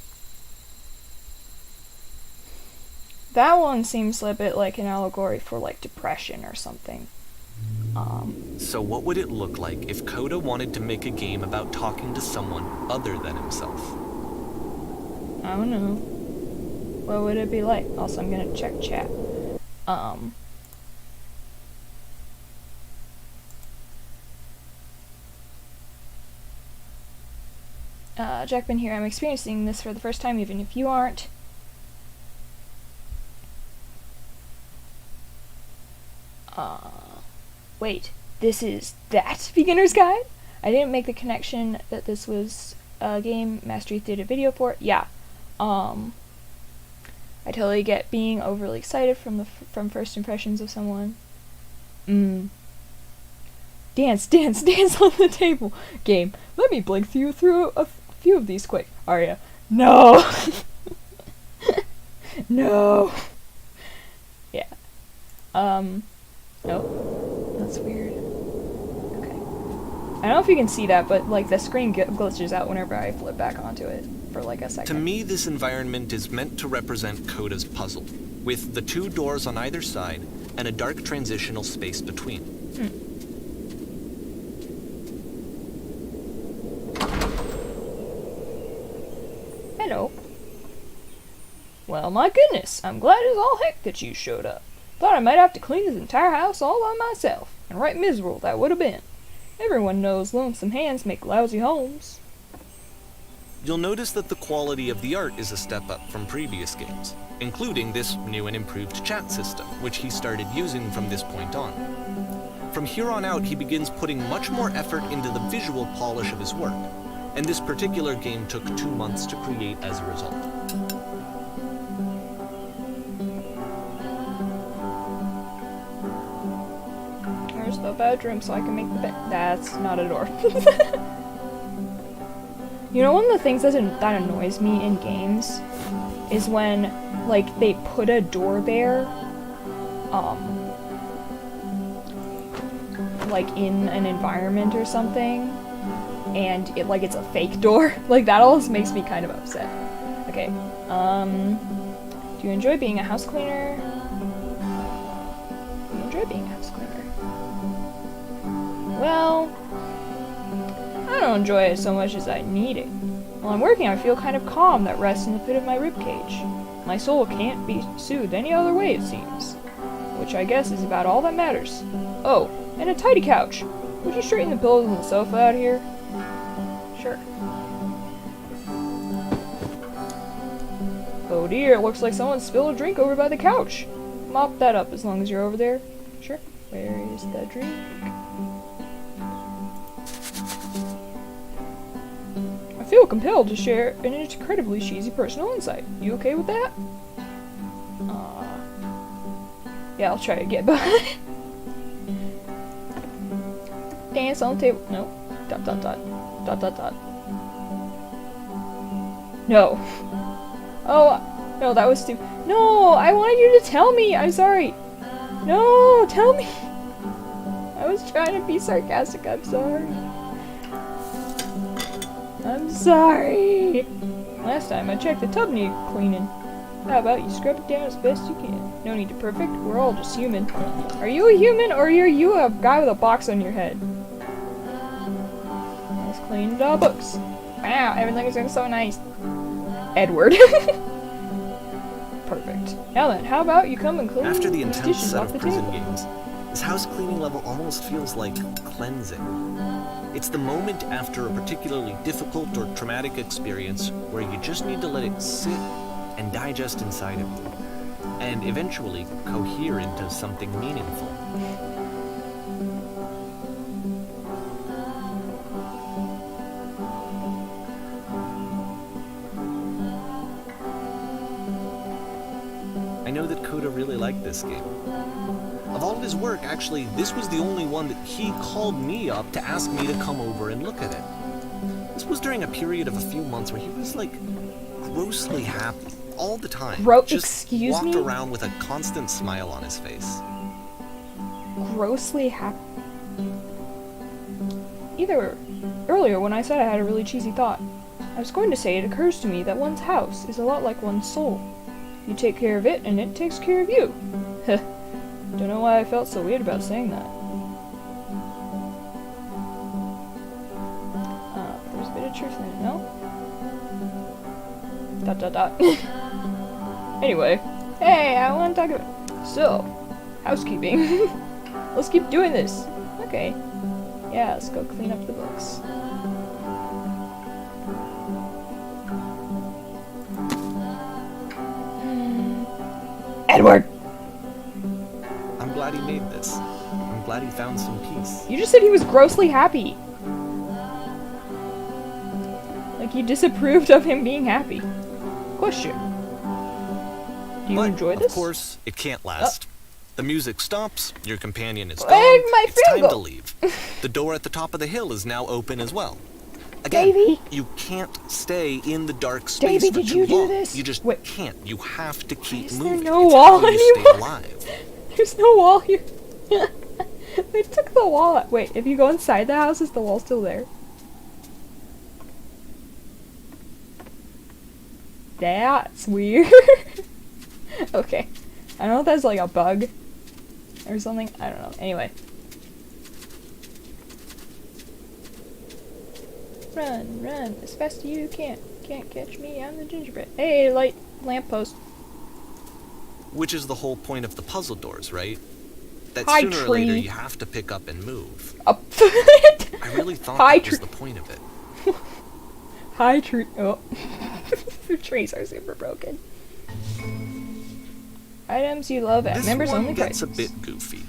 That one seems a bit like an allegory for like depression or something. So what would it look like if Coda wanted to make a game about talking to someone other than himself? I don't know. What would it be like? Also, I'm gonna check chat. Jackman here. I'm experiencing this for the first time, even if you aren't. Wait. This is that beginner's guide? I didn't make the connection that this was a game Mastery did a video for. Yeah. I totally get being overly excited from first impressions of someone. Dance on the table. Game. Let me blink through a few of these quick. Arya. No. No. Yeah. Oh. That's weird. Okay. I don't know if you can see that, but like the screen glitches out whenever I flip back onto it for like a second. To me, this environment is meant to represent Coda's puzzle, with the two doors on either side and a dark transitional space between. Hello. Well, my goodness, I'm glad as all heck that you showed up. Thought I might have to clean this entire house all by myself, and right miserable that would have been. Everyone knows lonesome hands make lousy homes. You'll notice that the quality of the art is a step up from previous games, including this new and improved chat system, which he started using from this point on. From here on out, he begins putting much more effort into the visual polish of his work, and this particular game took 2 months to create as a result. There's the bedroom so I can make the bed. That's not a door. You know, one of the things that annoys me in games is when, like, they put a door there, like, in an environment or something, and it's a fake door. Like, that always makes me kind of upset. Okay, do you enjoy being a house cleaner? Do you enjoy being a house cleaner? Well, I don't enjoy it so much as I need it. While I'm working, I feel kind of calm that rests in the pit of my ribcage. My soul can't be soothed any other way, it seems. Which I guess is about all that matters. Oh, and a tidy couch. Would you straighten the pillows on the sofa out here? Sure. Oh dear, it looks like someone spilled a drink over by the couch. Mop that up as long as you're over there. Sure. Where is the drink? I feel compelled to share an incredibly cheesy personal insight. You okay with that? Yeah, I'll try again, but dance on the table. No. ... No. Oh, no, that was stupid. No, I wanted you to tell me. I'm sorry. No, tell me. I was trying to be sarcastic. I'm sorry. I'm sorry. Last time I checked, the tub needed cleaning. How about you scrub it down as best you can? No need to perfect. We're all just human. Are you a human, or are you a guy with a box on your head? Let's clean the books. Wow, everything is looking so nice. Edward. Perfect. Now then, how about you come and clean After the these intense dishes set off of the prison table? games, this house cleaning level almost feels like cleansing. It's the moment after a particularly difficult or traumatic experience where you just need to let it sit and digest inside of you, and eventually cohere into something meaningful. I know that Coda really liked this game. Of all of his work, actually, this was the only one that he called me up to ask me to come over and look at it. This was during a period of a few months where he was, grossly happy all the time. Just excuse walked me? around with a constant smile on his face. Grossly happy. Earlier when I said I had a really cheesy thought, I was going to say it occurs to me that one's house is a lot like one's soul. You take care of it, and it takes care of you. Heh. Don't know why I felt so weird about saying that. There's a bit of truth in it, no? ... Anyway. Hey, I want to talk about... So, housekeeping. Let's keep doing this. Okay. Yeah, let's go clean up the books. Edward! I'm glad he made this. I'm glad he found some peace. You just said he was grossly happy. Like you disapproved of him being happy. Question. Do you But, enjoy this? of course, it can't last. The music stops, your companion is Hey, gone, my it's time finger! to leave. The door at the top of the hill is now open as well. Again, Davey? you can't stay in the dark space Davey, for did too you do long. this? You just Wait. can't. You have to keep is there moving. no It's wall how you stay anymore? alive. There's no wall here. They took the wall out. Wait, if you go inside the house, is the wall still there? That's weird. Okay. I don't know if that's like a bug or something. I don't know. Anyway. Run, run, as fast as you can. Can't catch me, I'm the gingerbread. Hey, light lamppost. Which is the whole point of the puzzle doors, right? That Hi, sooner or later tree. you have to pick up and move. Up. I really thought Hi, that was tree. the point of it. Hi, tree. Oh. The trees are super broken. Items you love at This members one only gets prices. a bit goofy.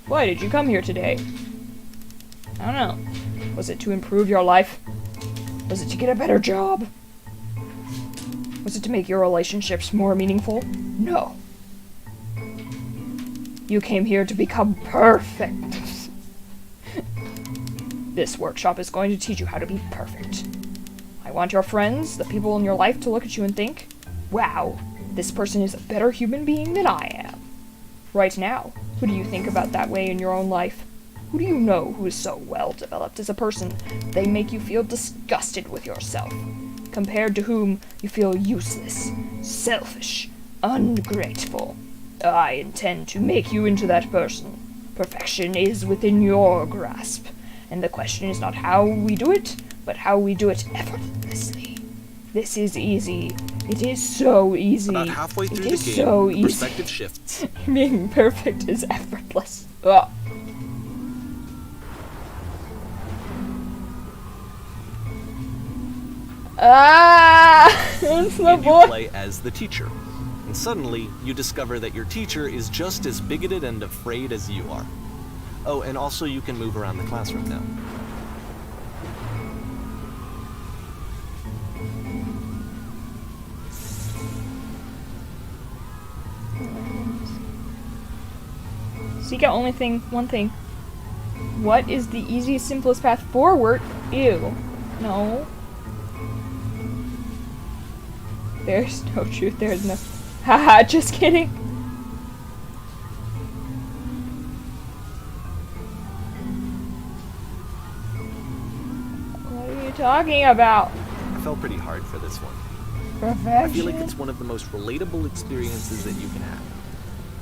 Why did you come here today? I don't know. Was it to improve your life? Was it to get a better job? Was it to make your relationships more meaningful? No. You came here to become perfect. This workshop is going to teach you how to be perfect. I want your friends, the people in your life, to look at you and think, wow, this person is a better human being than I am. Right now, who do you think about that way in your own life? Who do you know who is so well developed as a person they make you feel disgusted with yourself, compared to whom you feel useless, selfish, ungrateful? I intend to make you into that person. Perfection is within your grasp, and the question is not how we do it, but how we do it effortlessly. This is easy. It is so easy. About halfway through it the is game, so the easy. perspective shifts. Being perfect is effortless. Ugh. That's the And you boy. play as the teacher. And suddenly, you discover that your teacher is just as bigoted and afraid as you are. Oh, and also you can move around the classroom now. Seek out one thing. What is the easiest, simplest path forward? Ew. No. There's no truth, there's no... Haha, just kidding. What are you talking about? I fell pretty hard for this one. Perfection? I feel like it's one of the most relatable experiences that you can have.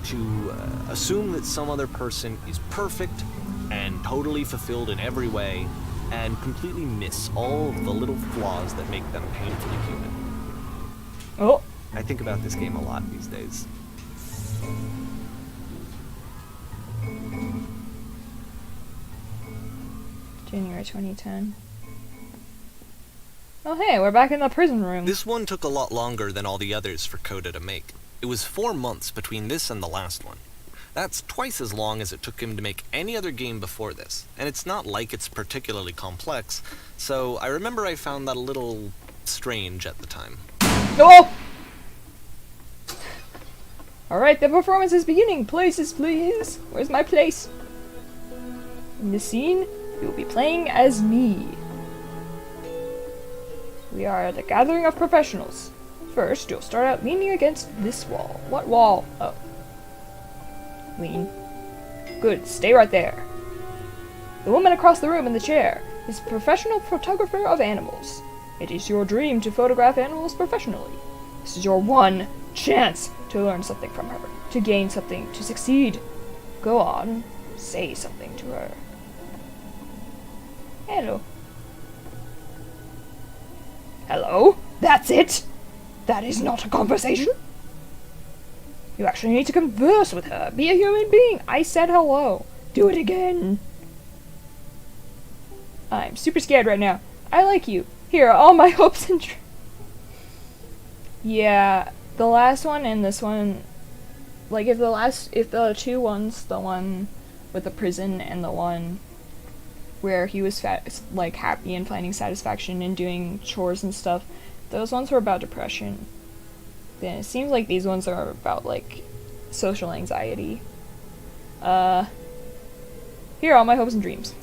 To assume that some other person is perfect and totally fulfilled in every way, and completely miss all of the little flaws that make them painfully human. Oh. I think about this game a lot these days. January 2010. Oh hey, we're back in the prison room. This one took a lot longer than all the others for Coda to make. It was 4 months between this and the last one. That's twice as long as it took him to make any other game before this, and it's not like it's particularly complex, so I remember I found that a little strange at the time. Oh! Alright, the performance is beginning. Places, please. Where's my place? In this scene, you will be playing as me. We are the gathering of professionals. First, you'll start out leaning against this wall. What wall? Oh. Lean. Good, stay right there. The woman across the room in the chair is a professional photographer of animals. It is your dream to photograph animals professionally. This is your one chance to learn something from her, to gain something, to succeed. Go on, say something to her. Hello. Hello? That's it? That is not a conversation? You actually need to converse with her. Be a human being. I said hello. Do it again. I'm super scared right now. I like you. Here are all my hopes and dreams. Yeah, the last one and this one, like if the two ones, the one with the prison and the one where he was like happy and finding satisfaction in doing chores and stuff, those ones were about depression. Then it seems like these ones are about like social anxiety. Here are all my hopes and dreams.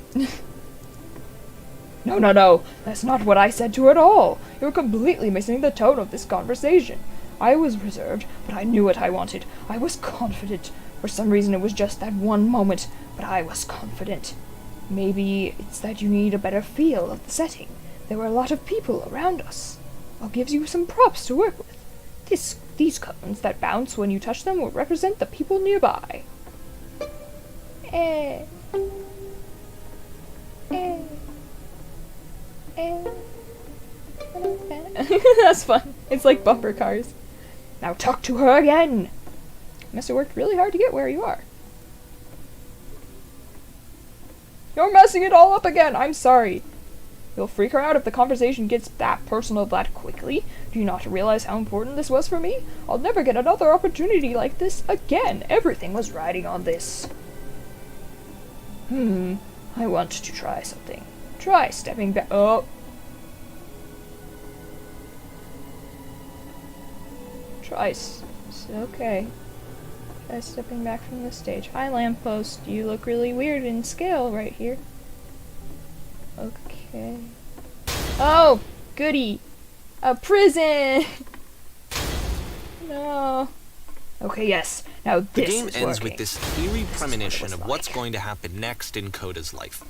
No, that's not what I said to her at all. You're completely missing the tone of this conversation. I was reserved, but I knew what I wanted. I was confident. For some reason it was just that one moment, but I was confident. Maybe it's that you need a better feel of the setting. There were a lot of people around us. I'll give you some props to work with. These cones that bounce when you touch them will represent the people nearby. That's fun. It's like bumper cars. Now talk to her again. Must have worked really hard to get where you are. You're messing it all up again. I'm sorry. You'll freak her out if the conversation gets that personal that quickly. Do you not realize how important this was for me? I'll never get another opportunity like this again. Everything was riding on this. I want to try something. Try stepping back. Oh. Okay. Try stepping back from the stage. Hi, lamppost. You look really weird in scale right here. Okay. Oh, goody. A prison! No. Okay, yes. Now The this game is ends working. with this eerie premonition was of what's like. going to happen next in Coda's life.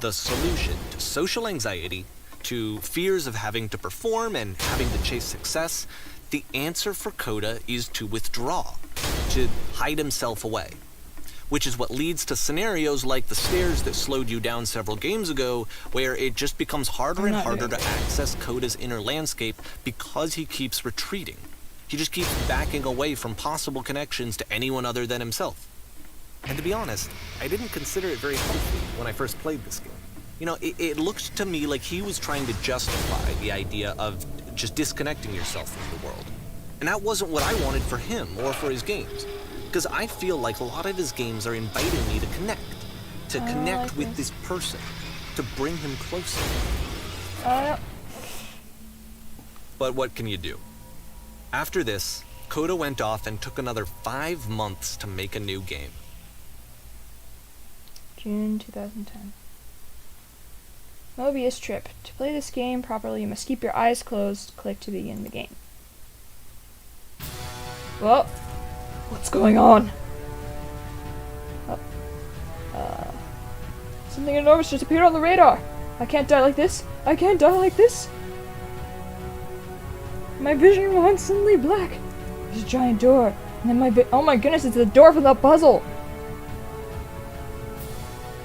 The solution to social anxiety, to fears of having to perform and having to chase success, the answer for Coda is to withdraw, to hide himself away. Which is what leads to scenarios like the stairs that slowed you down several games ago, where it just becomes harder and harder to access Coda's inner landscape because he keeps retreating. He just keeps backing away from possible connections to anyone other than himself. And to be honest, I didn't consider it very healthy when I first played this game. You know, it looked to me like he was trying to justify the idea of just disconnecting yourself from the world. And that wasn't what I wanted for him or for his games. Because I feel like a lot of his games are inviting me to connect like with this person, to bring him closer. But what can you do? After this, Coda went off and took another 5 months to make a new game. June 2010. Mobius trip. To play this game properly, you must keep your eyes closed. Click to begin the game. Well, what's going on? Something enormous just appeared on the radar. I can't die like this. I can't die like this. My vision went suddenly black. There's a giant door, and then oh my goodness, it's the door from the puzzle.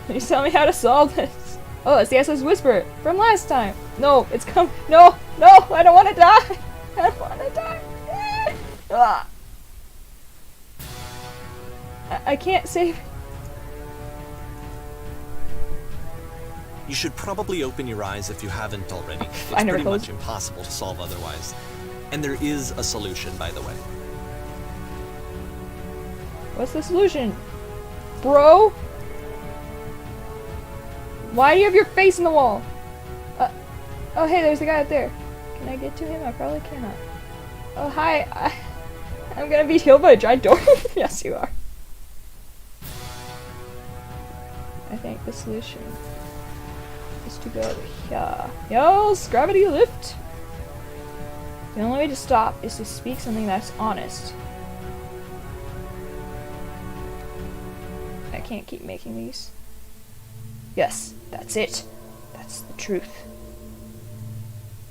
Can you tell me how to solve this? Oh, it's the SOS Whisper from last time. No, it's come. No, I don't want to die. I don't want to die. I can't save. You should probably open your eyes if you haven't already. It's I never pretty closed. much impossible to solve otherwise. And there is a solution, by the way. What's the solution? Bro? Why do you have your face in the wall? Oh hey, there's the guy up there. Can I get to him? I probably cannot. Oh hi, I'm gonna be killed by a giant door. Yes you are. I think the solution is to go here. Yes, gravity lift! The only way to stop is to speak something that's honest. I can't keep making these. Yes, that's it. That's the truth.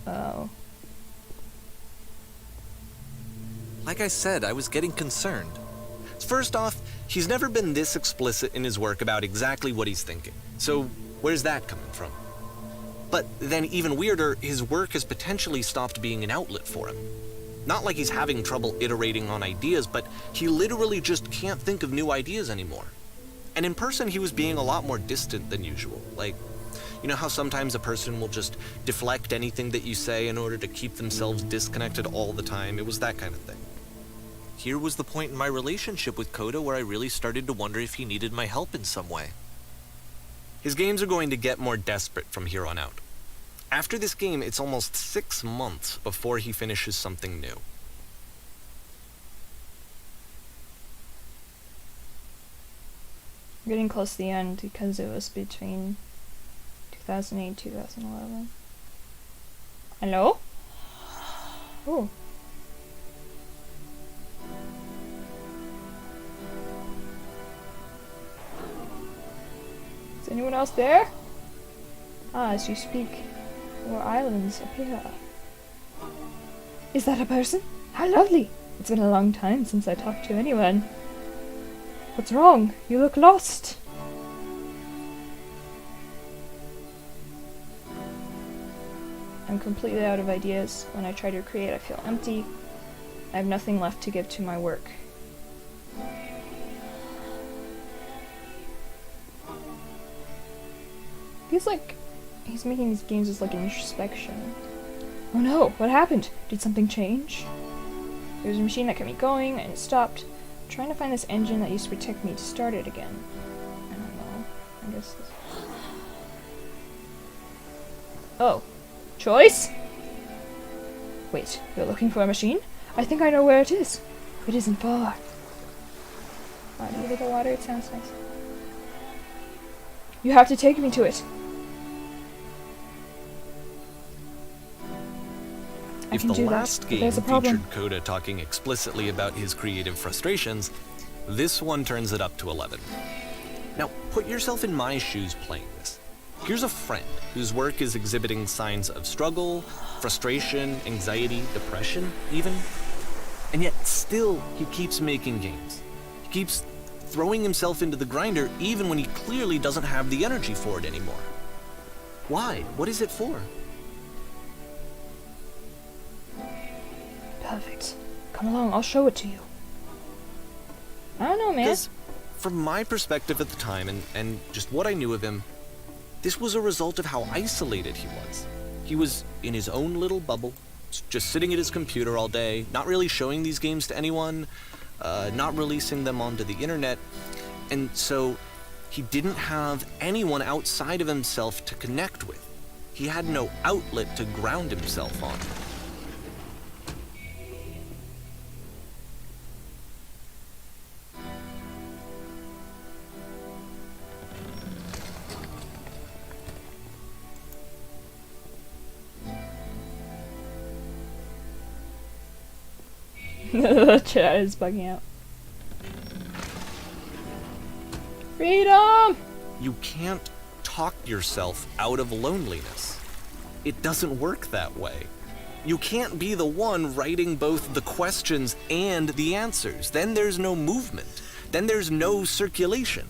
Oh. Like I said, I was getting concerned. First off, he's never been this explicit in his work about exactly what he's thinking. So, where's that coming from? But then even weirder, his work has potentially stopped being an outlet for him. Not like he's having trouble iterating on ideas, but he literally just can't think of new ideas anymore. And in person, he was being a lot more distant than usual. Like, you know how sometimes a person will just deflect anything that you say in order to keep themselves disconnected all the time? It was that kind of thing. Here was the point in my relationship with Coda where I really started to wonder if he needed my help in some way. His games are going to get more desperate from here on out. After this game, it's almost 6 months before he finishes something new. I'm getting close to the end because it was between 2008 and 2011. Hello? Oh. Is anyone else there? Ah, as you speak, more islands appear. Is that a person? How lovely! It's been a long time since I talked to anyone. What's wrong? You look lost. I'm completely out of ideas. When I try to create, I feel empty. I have nothing left to give to my work. Feels like he's making these games as like an introspection. Oh no, what happened? Did something change? There was a machine that kept me going, and it stopped. I'm trying to find this engine that used to protect me to start it again. I don't know. I guess this... Oh. Choice? Wait, you're looking for a machine? I think I know where it is. It isn't far. Oh, do you hear the water? It sounds nice. You have to take me to it. If can the do that, last but game there's a problem. featured Coda talking explicitly about his creative frustrations, this one turns it up to 11. Now, put yourself in my shoes playing this. Here's a friend whose work is exhibiting signs of struggle, frustration, anxiety, depression, even. And yet, still, he keeps making games. He keeps throwing himself into the grinder even when he clearly doesn't have the energy for it anymore. Why? What is it for? Perfect. Come along, I'll show it to you. I don't know, man. Because from my perspective at the time and just what I knew of him, this was a result of how isolated he was. He was in his own little bubble, just sitting at his computer all day, not really showing these games to anyone, not releasing them onto the internet, and so he didn't have anyone outside of himself to connect with. He had no outlet to ground himself on. The chat is bugging out. Freedom! You can't talk yourself out of loneliness. It doesn't work that way. You can't be the one writing both the questions and the answers. Then there's no movement. Then there's no circulation.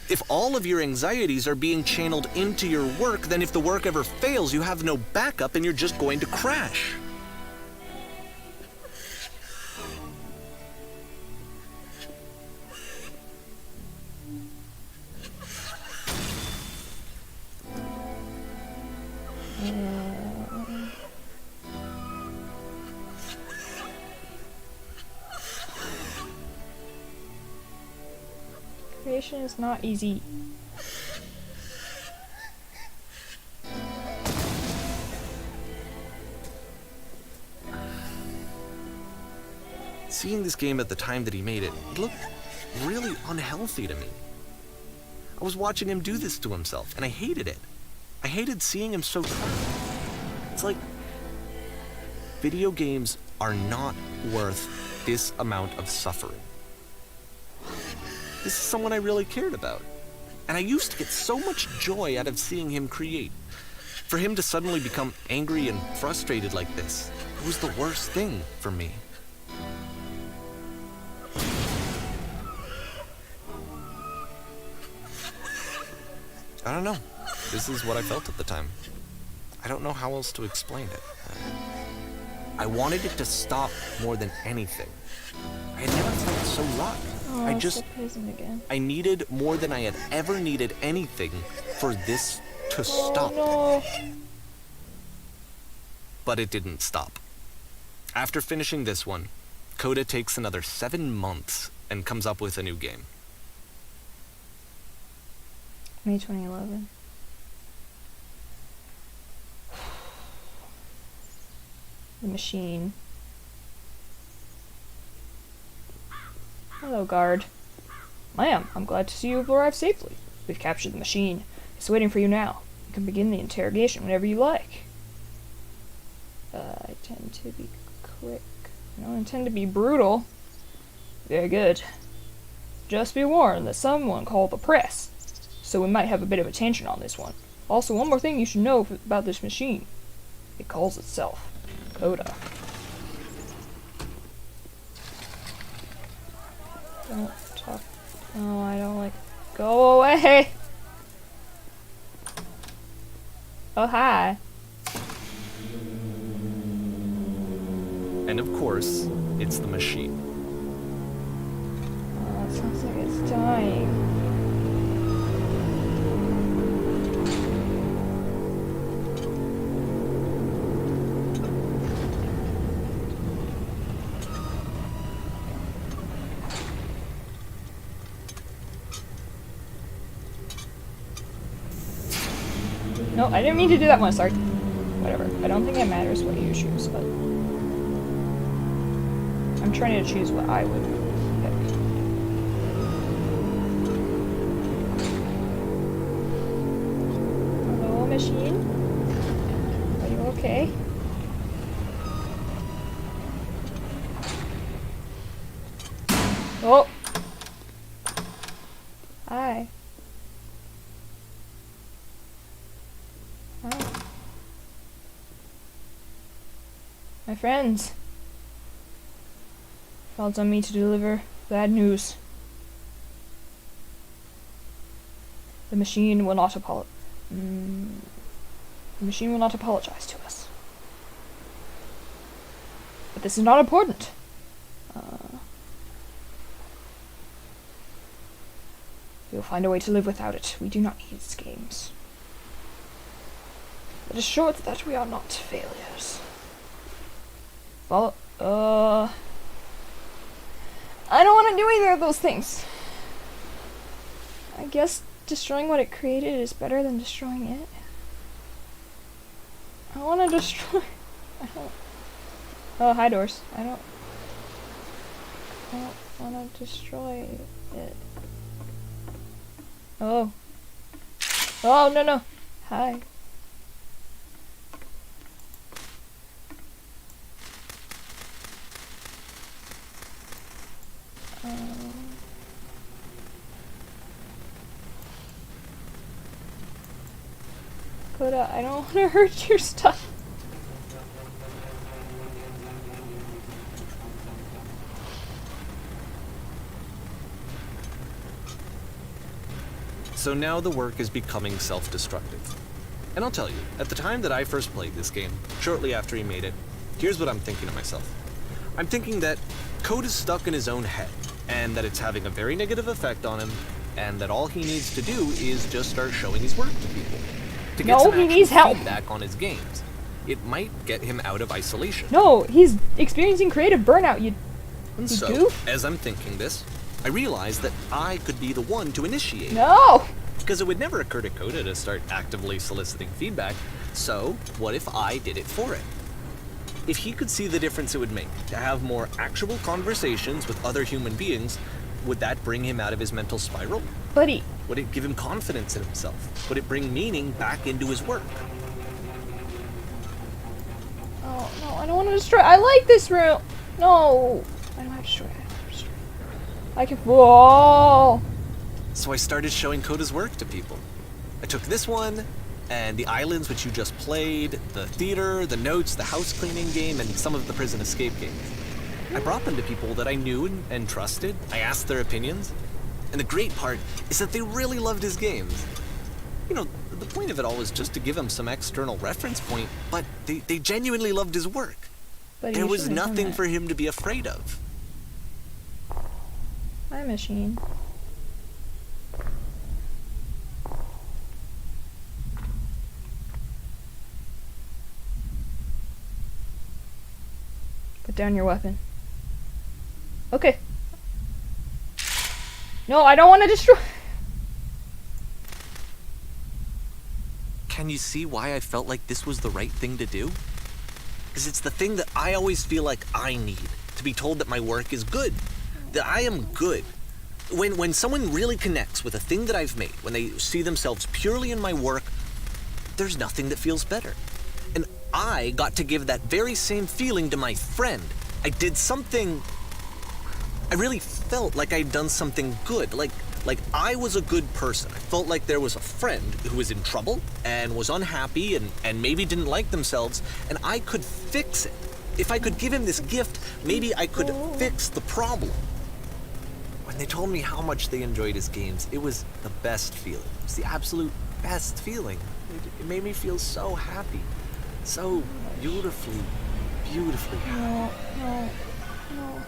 If all of your anxieties are being channeled into your work, then if the work ever fails, you have no backup and you're just going to crash. Creation is not easy. Seeing this game at the time that he made it, it looked really unhealthy to me. I was watching him do this to himself, and I hated it. I hated seeing him so trapped. It's like, video games are not worth this amount of suffering. This is someone I really cared about. And I used to get so much joy out of seeing him create. For him to suddenly become angry and frustrated like this, it was the worst thing for me. I don't know. This is what I felt at the time. I don't know how else to explain it. I wanted it to stop more than anything. I had never felt so rock. Oh, again. I needed more than I had ever needed anything for this to stop. No. But it didn't stop. After finishing this one, Coda takes another 7 months and comes up with a new game. May 2011. The machine. Hello, guard. Ma'am, I'm glad to see you have arrived safely. We've captured the machine. It's waiting for you now. You can begin the interrogation whenever you like. I tend to be quick. I don't intend to be brutal. Very good. Just be warned that someone called the press, so we might have a bit of attention on this one. Also, one more thing you should know about this machine. It calls itself Coda. Don't talk. Oh, I don't like. Go away! Oh, hi. And of course, it's the machine. Oh, it sounds like it's dying. No, I didn't mean to do that one, sorry. Whatever. I don't think it matters what you choose, but I'm trying to choose what I would pick. Hello, machine? Are you okay? My friends. Falls on me to deliver bad news. The machine will not apologize to us. But this is not important. We'll find a way to live without it. We do not need its games. It is short that we are not failures. Follow. I don't want to do either of those things. I guess destroying what it created is better than destroying it. I want to destroy. I don't. Oh, hi, doors. I don't want to destroy it. Oh. Oh, no. Hi. Coda, I don't want to hurt your stuff. So now the work is becoming self-destructive. And I'll tell you, at the time that I first played this game, shortly after he made it, here's what I'm thinking to myself. I'm thinking that Code is stuck in his own head, and that it's having a very negative effect on him, and that all he needs to do is just start showing his work to people. To get some he actual needs help. feedback on his games. It might get him out of isolation. No, he's experiencing creative burnout, you And you so, goof. as I'm thinking this, I realized that I could be the one to initiate. No! Because it would never occur to Coda to start actively soliciting feedback, so what if I did it for him? If he could see the difference it would make to have more actual conversations with other human beings, would that bring him out of his mental spiral? Buddy. Would it give him confidence in himself? Would it bring meaning back into his work? Oh, no, I don't want to destroy. I like this room. No. I don't have to destroy it. I can. Whoa. So I started showing Coda's work to people. I took this one, and the islands which you just played, the theater, the notes, the house cleaning game, and some of the prison escape games. I brought them to people that I knew and trusted. I asked their opinions. And the great part is that they really loved his games. You know, the point of it all was just to give him some external reference point, but they genuinely loved his work. Buddy, There you was shouldn't have done nothing that. for him to be afraid of. My machine. Put down your weapon. Okay. No, I don't want to destroy. Can you see why I felt like this was the right thing to do? Because it's the thing that I always feel like I need, to be told that my work is good, that I am good. When someone really connects with a thing that I've made, when they see themselves purely in my work, there's nothing that feels better. And I got to give that very same feeling to my friend. I did something. I really felt like I'd done something good, like I was a good person. I felt like there was a friend who was in trouble and was unhappy and maybe didn't like themselves, and I could fix it. If I could give him this gift, maybe I could fix the problem. When they told me how much they enjoyed his games, it was the best feeling. It was the absolute best feeling. It made me feel so happy. So beautifully, beautifully happy. No.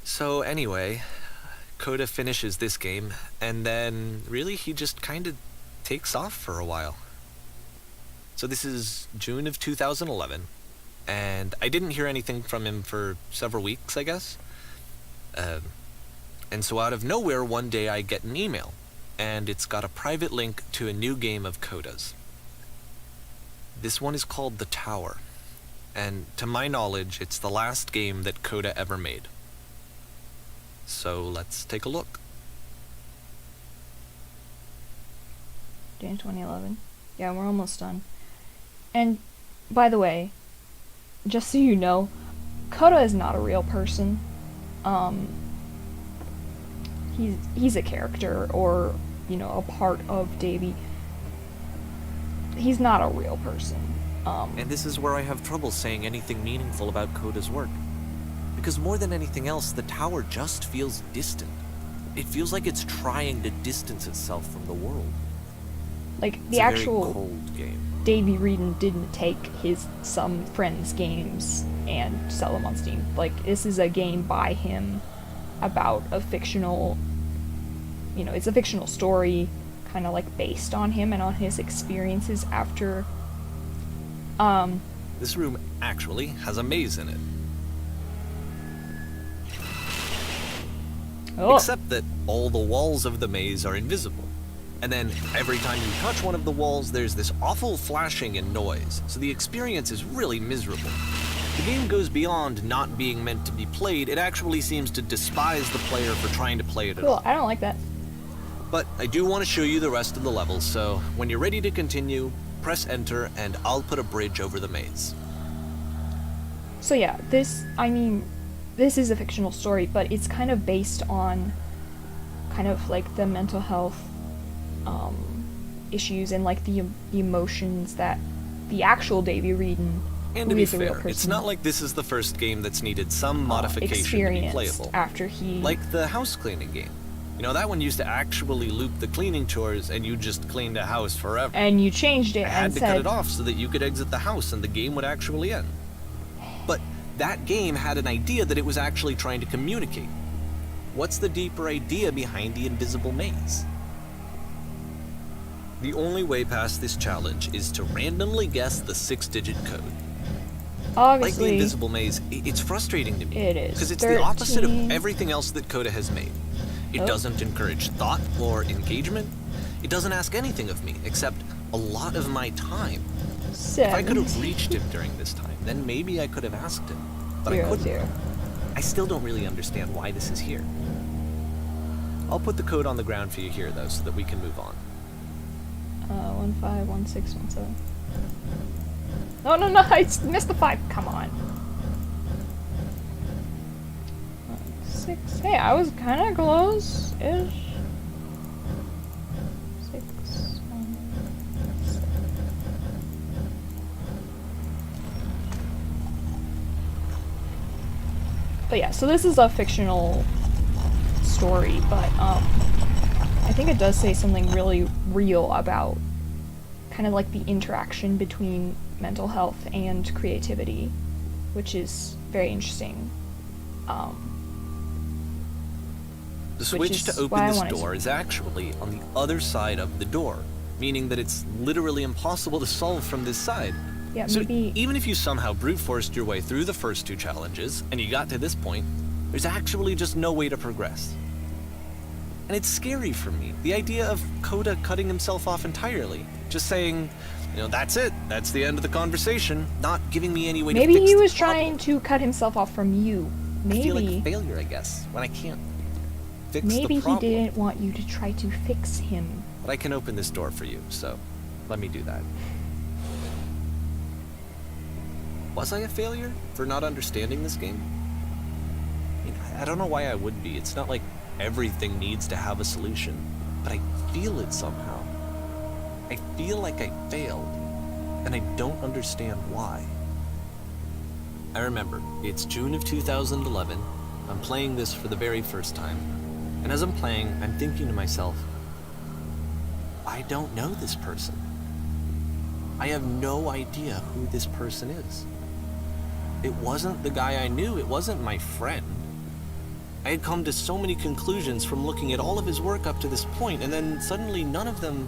So anyway, Coda finishes this game, and then really he just kind of takes off for a while. So this is June of 2011, and I didn't hear anything from him for several weeks, I guess. And so out of nowhere, one day I get an email, and it's got a private link to a new game of Coda's. This one is called The Tower, and to my knowledge, it's the last game that Coda ever made. So let's take a look. June 2011. Yeah, we're almost done. And, by the way, just so you know, Coda is not a real person. He's a character, or a part of Davy, he's not a real person. And this is where I have trouble saying anything meaningful about Coda's work. Because more than anything else, the tower just feels distant. It feels like it's trying to distance itself from the world. Like, It's the a actual very cold game. Davy Reedon didn't take some friends' games and sell them on Steam. Like, this is a game by him about a fictional, it's a fictional story, kind of like based on him and on his experiences after. This room actually has a maze in it. Oh, Except that all the walls of the maze are invisible. And then every time you touch one of the walls, there's this awful flashing and noise, so the experience is really miserable. The game goes beyond not being meant to be played, it actually seems to despise the player for trying to play it at cool. all. I don't like that. But I do want to show you the rest of the levels, so when you're ready to continue, press enter and I'll put a bridge over the maze. So yeah, this is a fictional story, but it's kind of based on kind of like the mental health issues and like the emotions that the actual Davy Reedon, And who to be is a real fair, person, it's not like this is the first game that's needed some modification to be experienced playable. after he Like the house cleaning game. That one used to actually loop the cleaning chores and you just cleaned a house forever. and you changed it I had and to said cut it off so that you could exit the house and the game would actually end. But that game had an idea that it was actually trying to communicate. What's the deeper idea behind the invisible maze? The only way past this challenge is to randomly guess the 6-digit code. Like the obviously invisible maze, it's frustrating to me. It is. Because it's the opposite 13. of everything else that Coda has made. It Oh. doesn't encourage thought or engagement. It doesn't ask anything of me except a lot of my time. If I could have 17. reached him during this time, then maybe I could have asked him. But I 0, couldn't. 0. I still don't really understand why this is here. I'll put the code on the ground for you here, though, so that we can move on. 151617. No, I missed the 5. Come on. 6. Hey, I was kind of close-ish. 6, 1, 7. But yeah, so this is a fictional story, but I think it does say something really real about kind of like the interaction between mental health and creativity, which is very interesting. The Which switch is to why open I this wanted door to- is actually on the other side of the door, meaning that it's literally impossible to solve from this side. Yeah, So maybe even if you somehow brute forced your way through the first 2 challenges, and you got to this point, there's actually just no way to progress. And it's scary for me, the idea of Coda cutting himself off entirely, just saying, that's it, that's the end of the conversation, not giving me any way maybe to fix he the was problem. trying to cut himself off from you. I feel like a Maybe failure, I guess, when I can't fix maybe the he problem. didn't want you to try to fix him. But I can open this door for you, so let me do that. Was I a failure for not understanding this game? I don't know why I would be. It's not like everything needs to have a solution, but I feel it somehow. I feel like I failed, and I don't understand why. I remember, it's June of 2011. I'm playing this for the very first time, and as I'm playing, I'm thinking to myself, I don't know this person. I have no idea who this person is. It wasn't the guy I knew, it wasn't my friend. I had come to so many conclusions from looking at all of his work up to this point, and then suddenly none of them...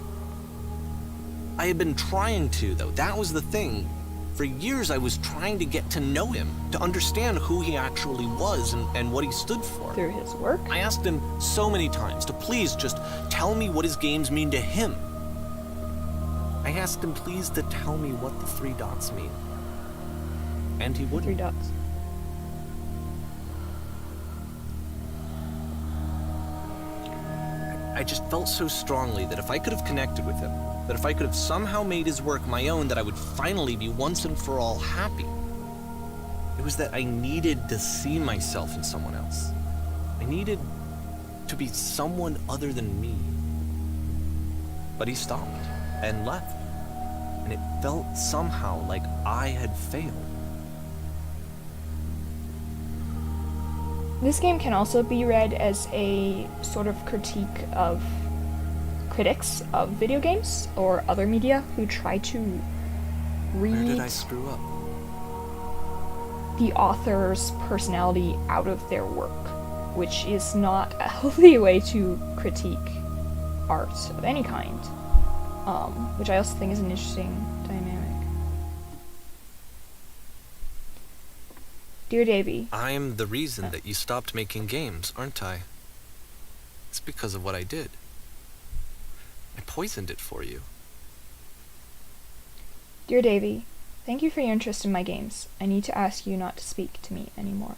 I had been trying to, though. That was the thing. For years I was trying to get to know him, to understand who he actually was and what he stood for. Through his work? I asked him so many times to please just tell me what his games mean to him. I asked him please to tell me what the 3 dots mean. And he 3 wouldn't. dots. I just felt so strongly that if I could have connected with him, that if I could have somehow made his work my own, that I would finally be once and for all happy. It was that I needed to see myself in someone else. I needed to be someone other than me. But he stopped and left, and it felt somehow like I had failed. This game can also be read as a sort of critique of critics of video games or other media who try to read Where did I screw up? the author's personality out of their work, which is not a healthy way to critique art of any kind, which I also think is an interesting dynamic. Dear Davy, I'm the reason that you stopped making games, aren't I? It's because of what I did. I poisoned it for you. Dear Davy, thank you for your interest in my games. I need to ask you not to speak to me anymore.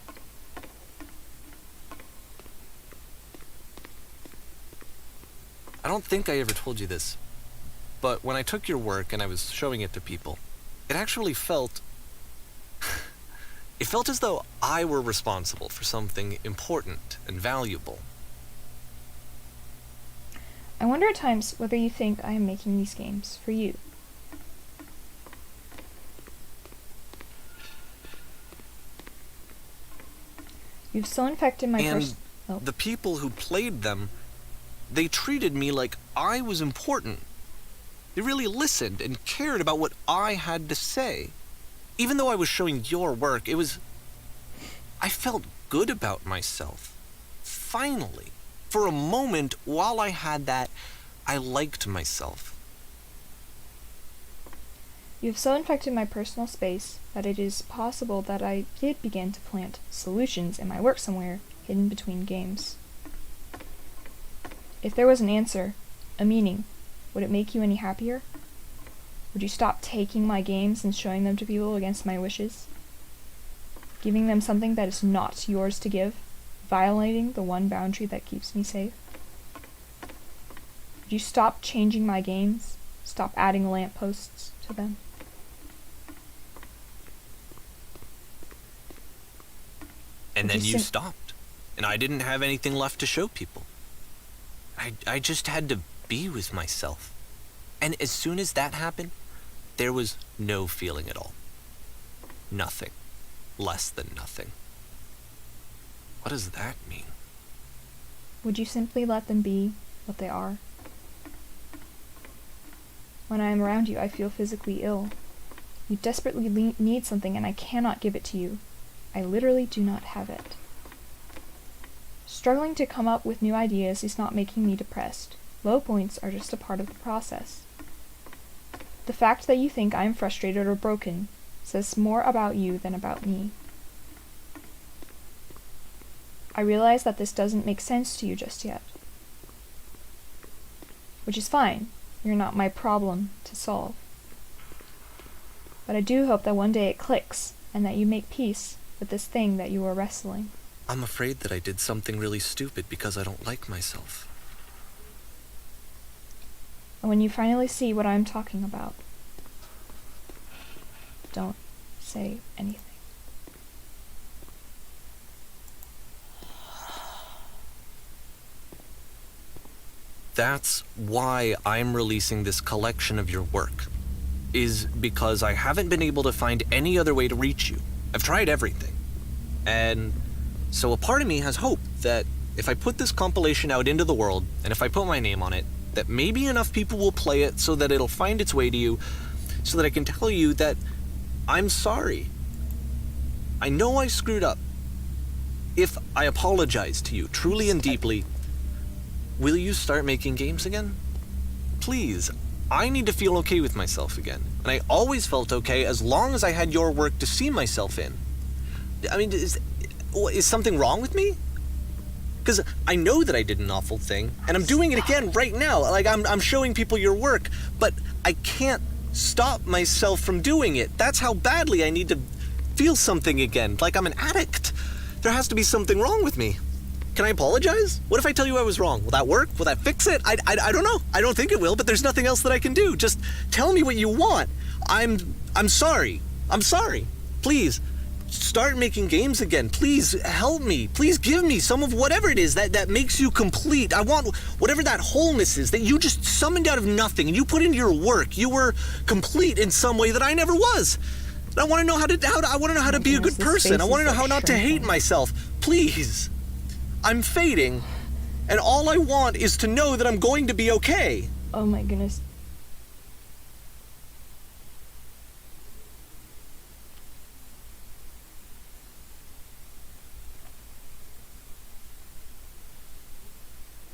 I don't think I ever told you this, but when I took your work and I was showing it to people, it actually felt... it felt as though I were responsible for something important and valuable. I wonder at times whether you think I am making these games for you. You've so infected my And the people who played them, they treated me like I was important. They really listened and cared about what I had to say. Even though I was showing your work, I felt good about myself. Finally. For a moment, while I had that, I liked myself. You have so infected my personal space that it is possible that I did begin to plant solutions in my work somewhere, hidden between games. If there was an answer, a meaning, would it make you any happier? Would you stop taking my games and showing them to people against my wishes? Giving them something that is not yours to give, violating the one boundary that keeps me safe? Would you stop changing my games? Stop adding lampposts to them? And Would then you you sim- stopped, and I didn't have anything left to show people. I just had to be with myself. And as soon as that happened, there was no feeling at all. Nothing. Less than nothing. What does that mean? Would you simply let them be what they are? When I am around you, I feel physically ill. You desperately need something and I cannot give it to you. I literally do not have it. Struggling to come up with new ideas is not making me depressed. Low points are just a part of the process. The fact that you think I am frustrated or broken says more about you than about me. I realize that this doesn't make sense to you just yet. Which is fine. You're not my problem to solve. But I do hope that one day it clicks, and that you make peace with this thing that you are wrestling. I'm afraid that I did something really stupid because I don't like myself. And when you finally see what I'm talking about, don't say anything. That's why I'm releasing this collection of your work, is because I haven't been able to find any other way to reach you. I've tried everything. And so a part of me has hope that if I put this compilation out into the world, and if I put my name on it, that maybe enough people will play it so that it'll find its way to you, so that I can tell you that I'm sorry. I know I screwed up. If I apologize to you truly and deeply, will you start making games again? Please, I need to feel okay with myself again. And I always felt okay as long as I had your work to see myself in. I mean, is something wrong with me? Because I know that I did an awful thing, and I'm doing it again right now. Like, I'm showing people your work, but I can't stop myself from doing it. That's how badly I need to feel something again, like I'm an addict. There has to be something wrong with me. Can I apologize? What if I tell you I was wrong? Will that work? Will that fix it? I don't know. I don't think it will, but there's nothing else that I can do. Just tell me what you want. I'm sorry. I'm sorry. Please, start making games again. Please help me. Please give me some of whatever it is that makes you complete. I want whatever that wholeness is that you just summoned out of nothing and you put into your work. You were complete in some way that I never was. I want to know how to be a good person. I want to know how not to hate myself. Please. I'm fading, and all I want is to know that I'm going to be okay. Oh my goodness.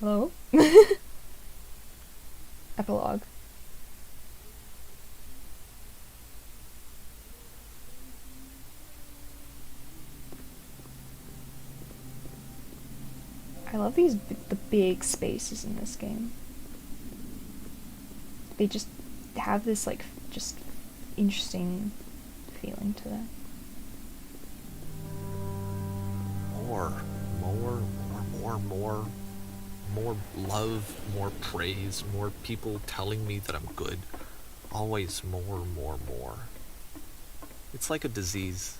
Hello? Epilogue. I love the big spaces in this game. They just have this like just interesting feeling to them. More love, more praise, more people telling me that I'm good. Always more. It's like a disease.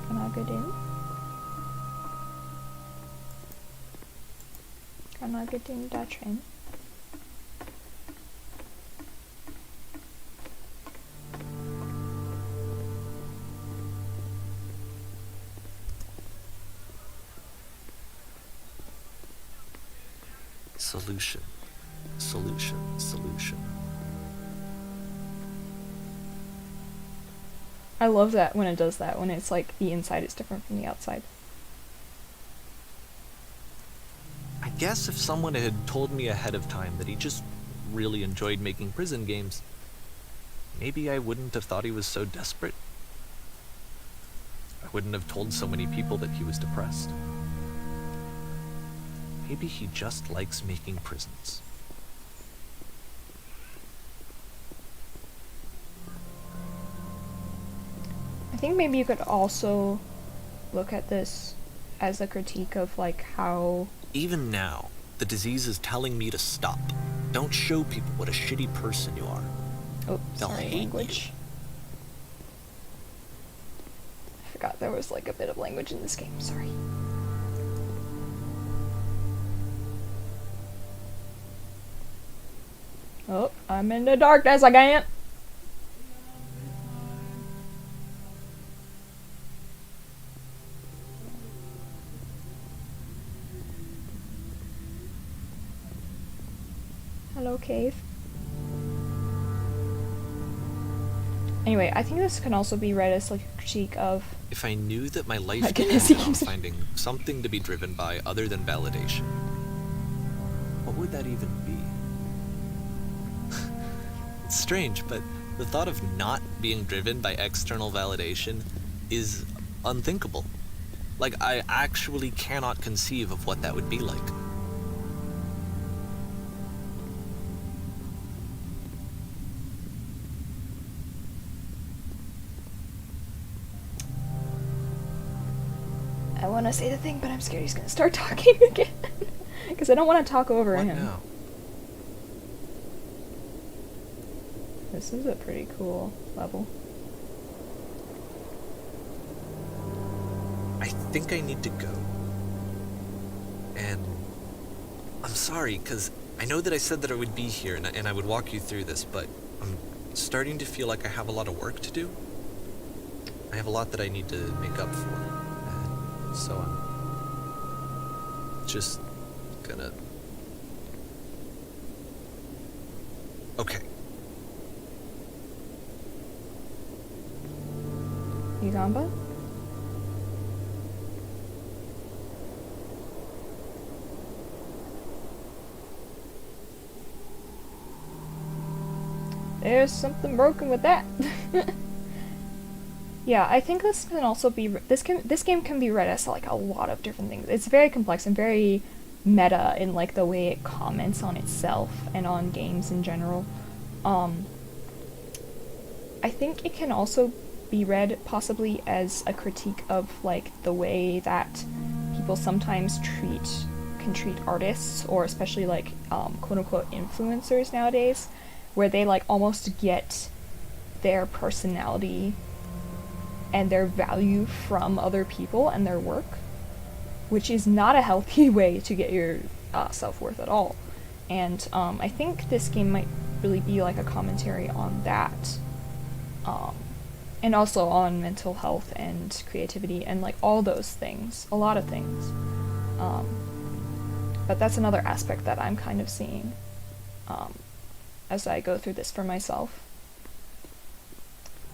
Can I get in? Can I get in that train? Solution. I love that when it does that, when it's like the inside is different from the outside. I guess if someone had told me ahead of time that he just really enjoyed making prison games, maybe I wouldn't have thought he was so desperate. I wouldn't have told so many people that he was depressed. Maybe he just likes making prisons. I think maybe you could also look at this as a critique of like how Even now, the disease is telling me to stop. Don't show people what a shitty person you are. oh They'll sorry hate language. I forgot there was like a bit of language in this game, sorry. Oh, I'm in the darkness again. Hello, cave. Anyway, I think this can also be read as like a critique of If I knew that my life My goodness, he depended on keeps- finding something to be driven by other than validation, what would that even be? It's strange, but the thought of not being driven by external validation is unthinkable. Like, I actually cannot conceive of what that would be like. I want to say the thing, but I'm scared he's gonna start talking again. Because I don't want to talk over What him. now? This is a pretty cool level. I think I need to go. And I'm sorry, because I know that I said that I would be here and I would walk you through this, but I'm starting to feel like I have a lot of work to do. I have a lot that I need to make up for. And so I'm just gonna... Okay. Ugamba? There's something broken with that. Yeah, I think this can also be this game can be read as like a lot of different things. It's very complex and very meta in like the way it comments on itself and on games in general. I think it can also be read possibly as a critique of like the way that people sometimes can treat artists, or especially like quote unquote influencers nowadays, where they like almost get their personality and their value from other people and their work, which is not a healthy way to get your self-worth at all. And I think this game might really be like a commentary on that, and also on mental health and creativity and like all those things, a lot of things. But that's another aspect that I'm kind of seeing as I go through this for myself.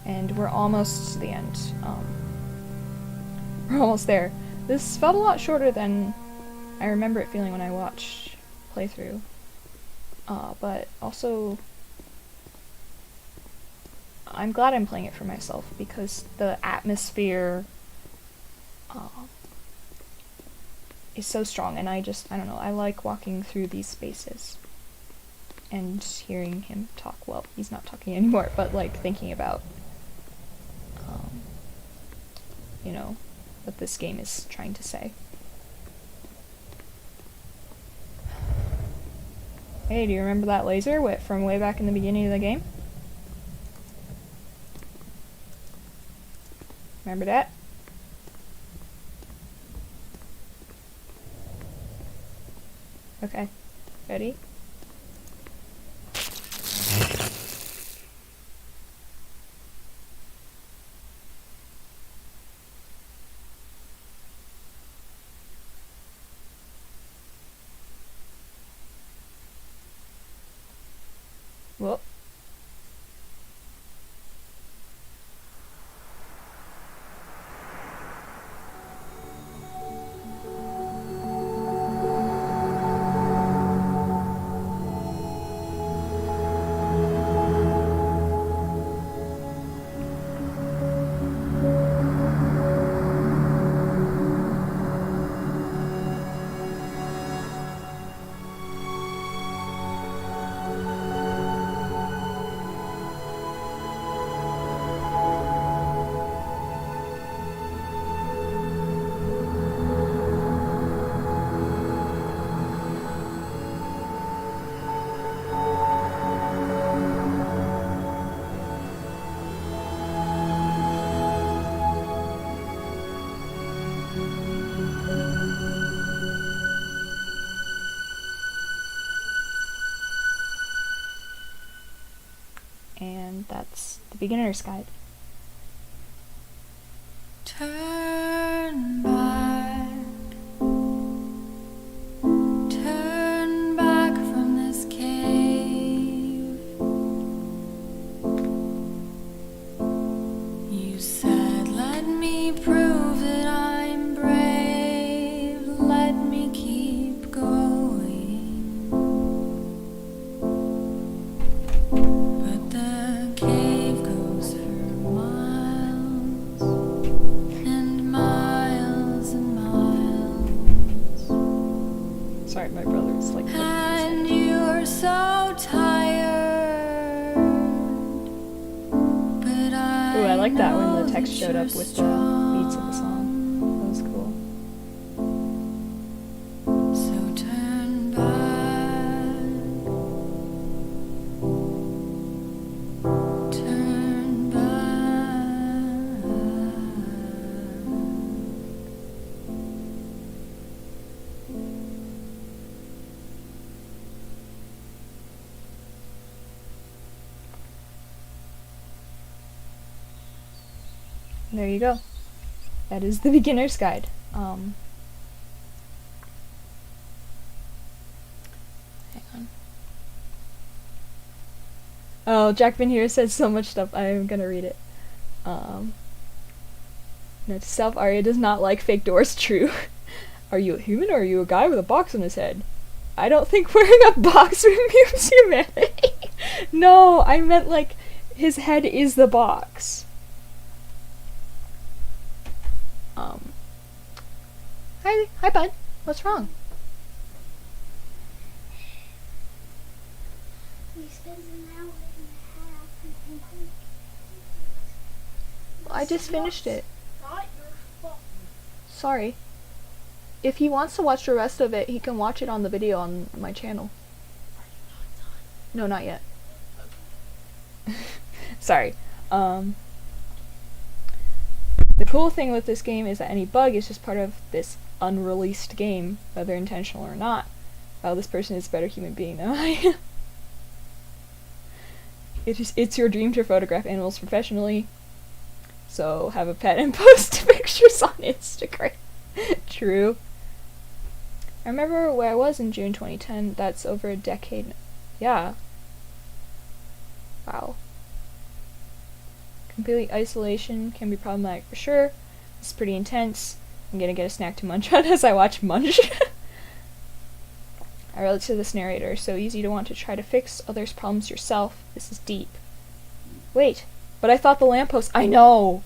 And we're almost to the end. We're almost there. This felt a lot shorter than I remember it feeling when I watched playthrough. But also, I'm glad I'm playing it for myself because the atmosphere is so strong, and I don't know, I like walking through these spaces and hearing him talk. Well, he's not talking anymore, but like thinking about, you know, what this game is trying to say. Hey, do you remember that laser from way back in the beginning of the game? Remember that? Okay. Ready? Whoop. And that's the beginner's guide. Turn back from this cave. You said, let me prove that I'm brave, let me keep going. But the cave goes for miles and miles and miles. Sorry, my brother's like clicking his And head. you're so tired. But Ooh, I like that when know the text that showed up you're with the beats of the song. That was cool. So turn back. Turn back. There you go. That is the beginner's guide. Hang on. Oh, Jack Van here said so much stuff. I'm gonna read it. Note to self, Arya does not like fake doors. True. Are you a human or are you a guy with a box on his head? I don't think wearing a box removes humanity. No, I meant like his head is the box. Hi, bud. What's wrong? We spent an hour and a half and I just finished it. Not your fault. Sorry. If he wants to watch the rest of it, he can watch it on the video on my channel. No, not yet. The cool thing with this game is that any bug is just part of this unreleased game, whether intentional or not. Oh, this person is a better human being than I am. It's your dream to photograph animals professionally, so have a pet and post pictures on Instagram. True. I remember where I was in June 2010. That's over a decade. Yeah. Wow. Complete isolation can be problematic for sure. It's pretty intense. I'm gonna get a snack to munch on as I watch Munch. I relate to this narrator. So easy to want to try to fix others' problems yourself. This is deep. Wait, but I thought the lamppost. I know!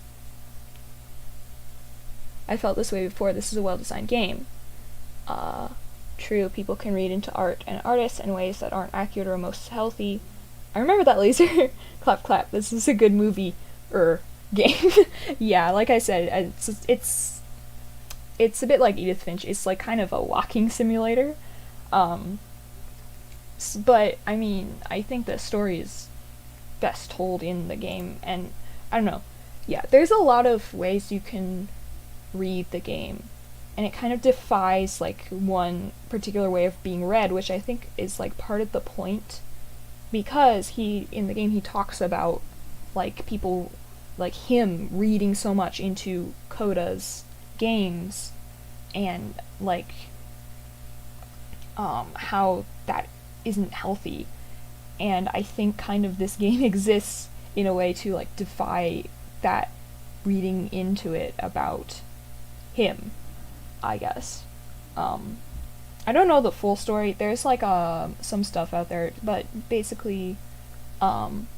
I felt this way before. This is a well-designed game. True, people can read into art and artists in ways that aren't accurate or most healthy. I remember that laser. Clap, clap. This is a good movie. Game. Yeah, like I said, it's a bit like Edith Finch. It's like kind of a walking simulator. But, I mean, I think the story is best told in the game, and I don't know. Yeah, there's a lot of ways you can read the game, and it kind of defies, like, one particular way of being read, which I think is, like, part of the point, because in the game, he talks about, like, people, like, him reading so much into Coda's games, and, like, how that isn't healthy. And I think kind of this game exists in a way to, like, defy that reading into it about him, I guess. I don't know the full story. There's, like, some stuff out there, but basically, David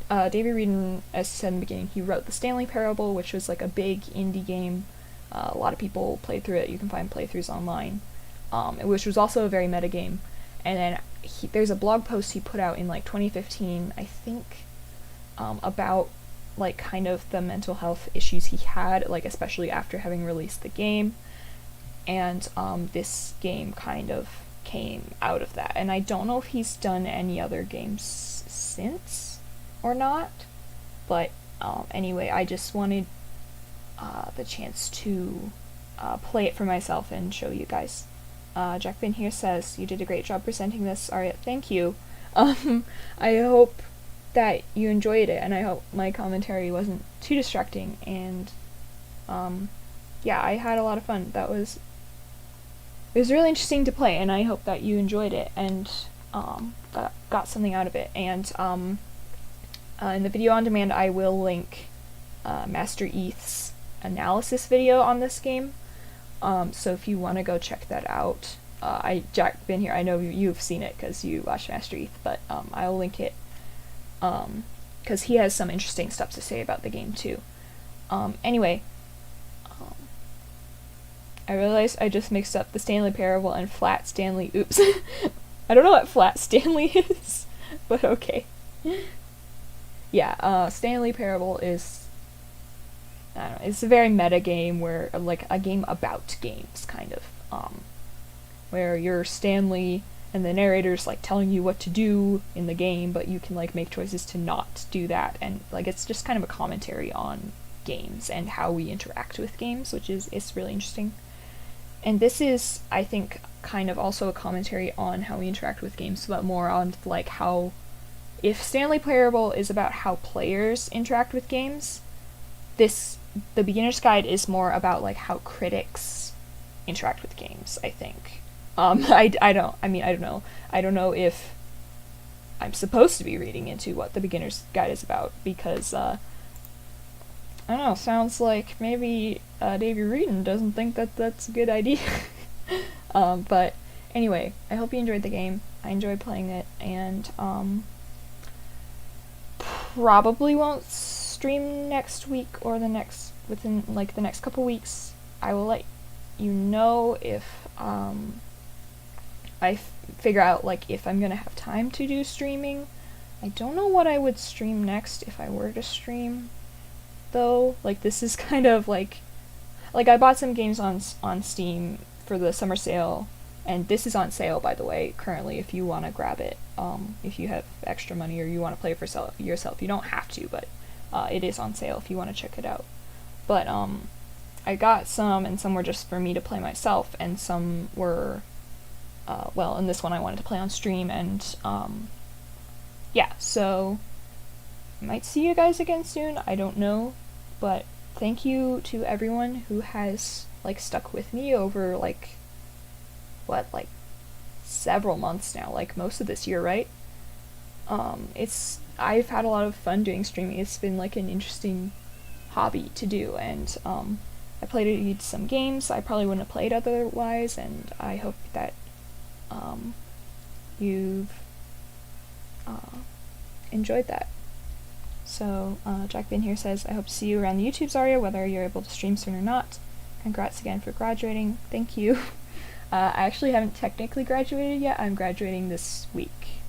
Reedon, as I said in the beginning, he wrote the Stanley Parable, which was, like, a big indie game. A lot of people played through it. You can find playthroughs online. Which was also a very meta game. And then there's a blog post he put out in, like, 2015, I think, about, like, kind of the mental health issues he had, like, especially after having released the game. And this game kind of came out of that. And I don't know if he's done any other games since or not. But anyway, I just wanted the chance to play it for myself and show you guys. Jack Bin here says, you did a great job presenting this, Arya. Thank you. I hope that you enjoyed it, and I hope my commentary wasn't too distracting, and yeah, I had a lot of fun. It was really interesting to play, and I hope that you enjoyed it, and got something out of it. And in the video on demand, I will link Master Eth's analysis video on this game. So if you want to go check that out, Jack Bin here, I know you've seen it because you watched Master Eth, but I'll link it because he has some interesting stuff to say about the game too. Anyway, I realized I just mixed up the Stanley Parable and Flat Stanley. Oops. I don't know what Flat Stanley is, but okay. Yeah, Stanley Parable is, I don't know, it's a very meta game where, like, a game about games, kind of, where you're Stanley and the narrator's, like, telling you what to do in the game, but you can, like, make choices to not do that, and, like, it's just kind of a commentary on games and how we interact with games, which is really interesting. And this is, I think, kind of also a commentary on how we interact with games, but more on, like, how, if Stanley Parable is about how players interact with games, the Beginner's Guide is more about, like, how critics interact with games, I think. I don't know. I don't know if I'm supposed to be reading into what the Beginner's Guide is about, because, I don't know, sounds like maybe, Davey Reedon doesn't think that that's a good idea. But anyway, I hope you enjoyed the game. I enjoyed playing it, and, probably won't stream next week or within, like, the next couple weeks. I will let you know if, I figure out, like, if I'm gonna have time to do streaming. I don't know what I would stream next if I were to stream, though. Like, this is kind of, like, I bought some games on Steam for the summer sale, and this is on sale, by the way, currently, if you want to grab it, if you have extra money or you want to play it for yourself. You don't have to, but it is on sale if you want to check it out. but I got some, and some were just for me to play myself, and some were, well, in this one I wanted to play on stream, and yeah, so I might see you guys again soon, I don't know, but thank you to everyone who has, like, stuck with me over, like, what, like, several months now, like, most of this year, right? I've had a lot of fun doing streaming. It's been, like, an interesting hobby to do, and I played some games I probably wouldn't have played otherwise, and I hope that you've enjoyed that. So, Jack Bin here says, I hope to see you around the YouTube, Zarya, whether you're able to stream soon or not. Congrats again for graduating. Thank you. I actually haven't technically graduated yet. I'm graduating this week.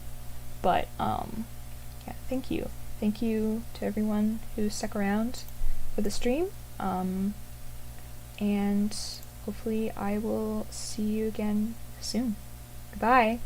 But, yeah, thank you. Thank you to everyone who stuck around for the stream. And hopefully I will see you again soon. Goodbye.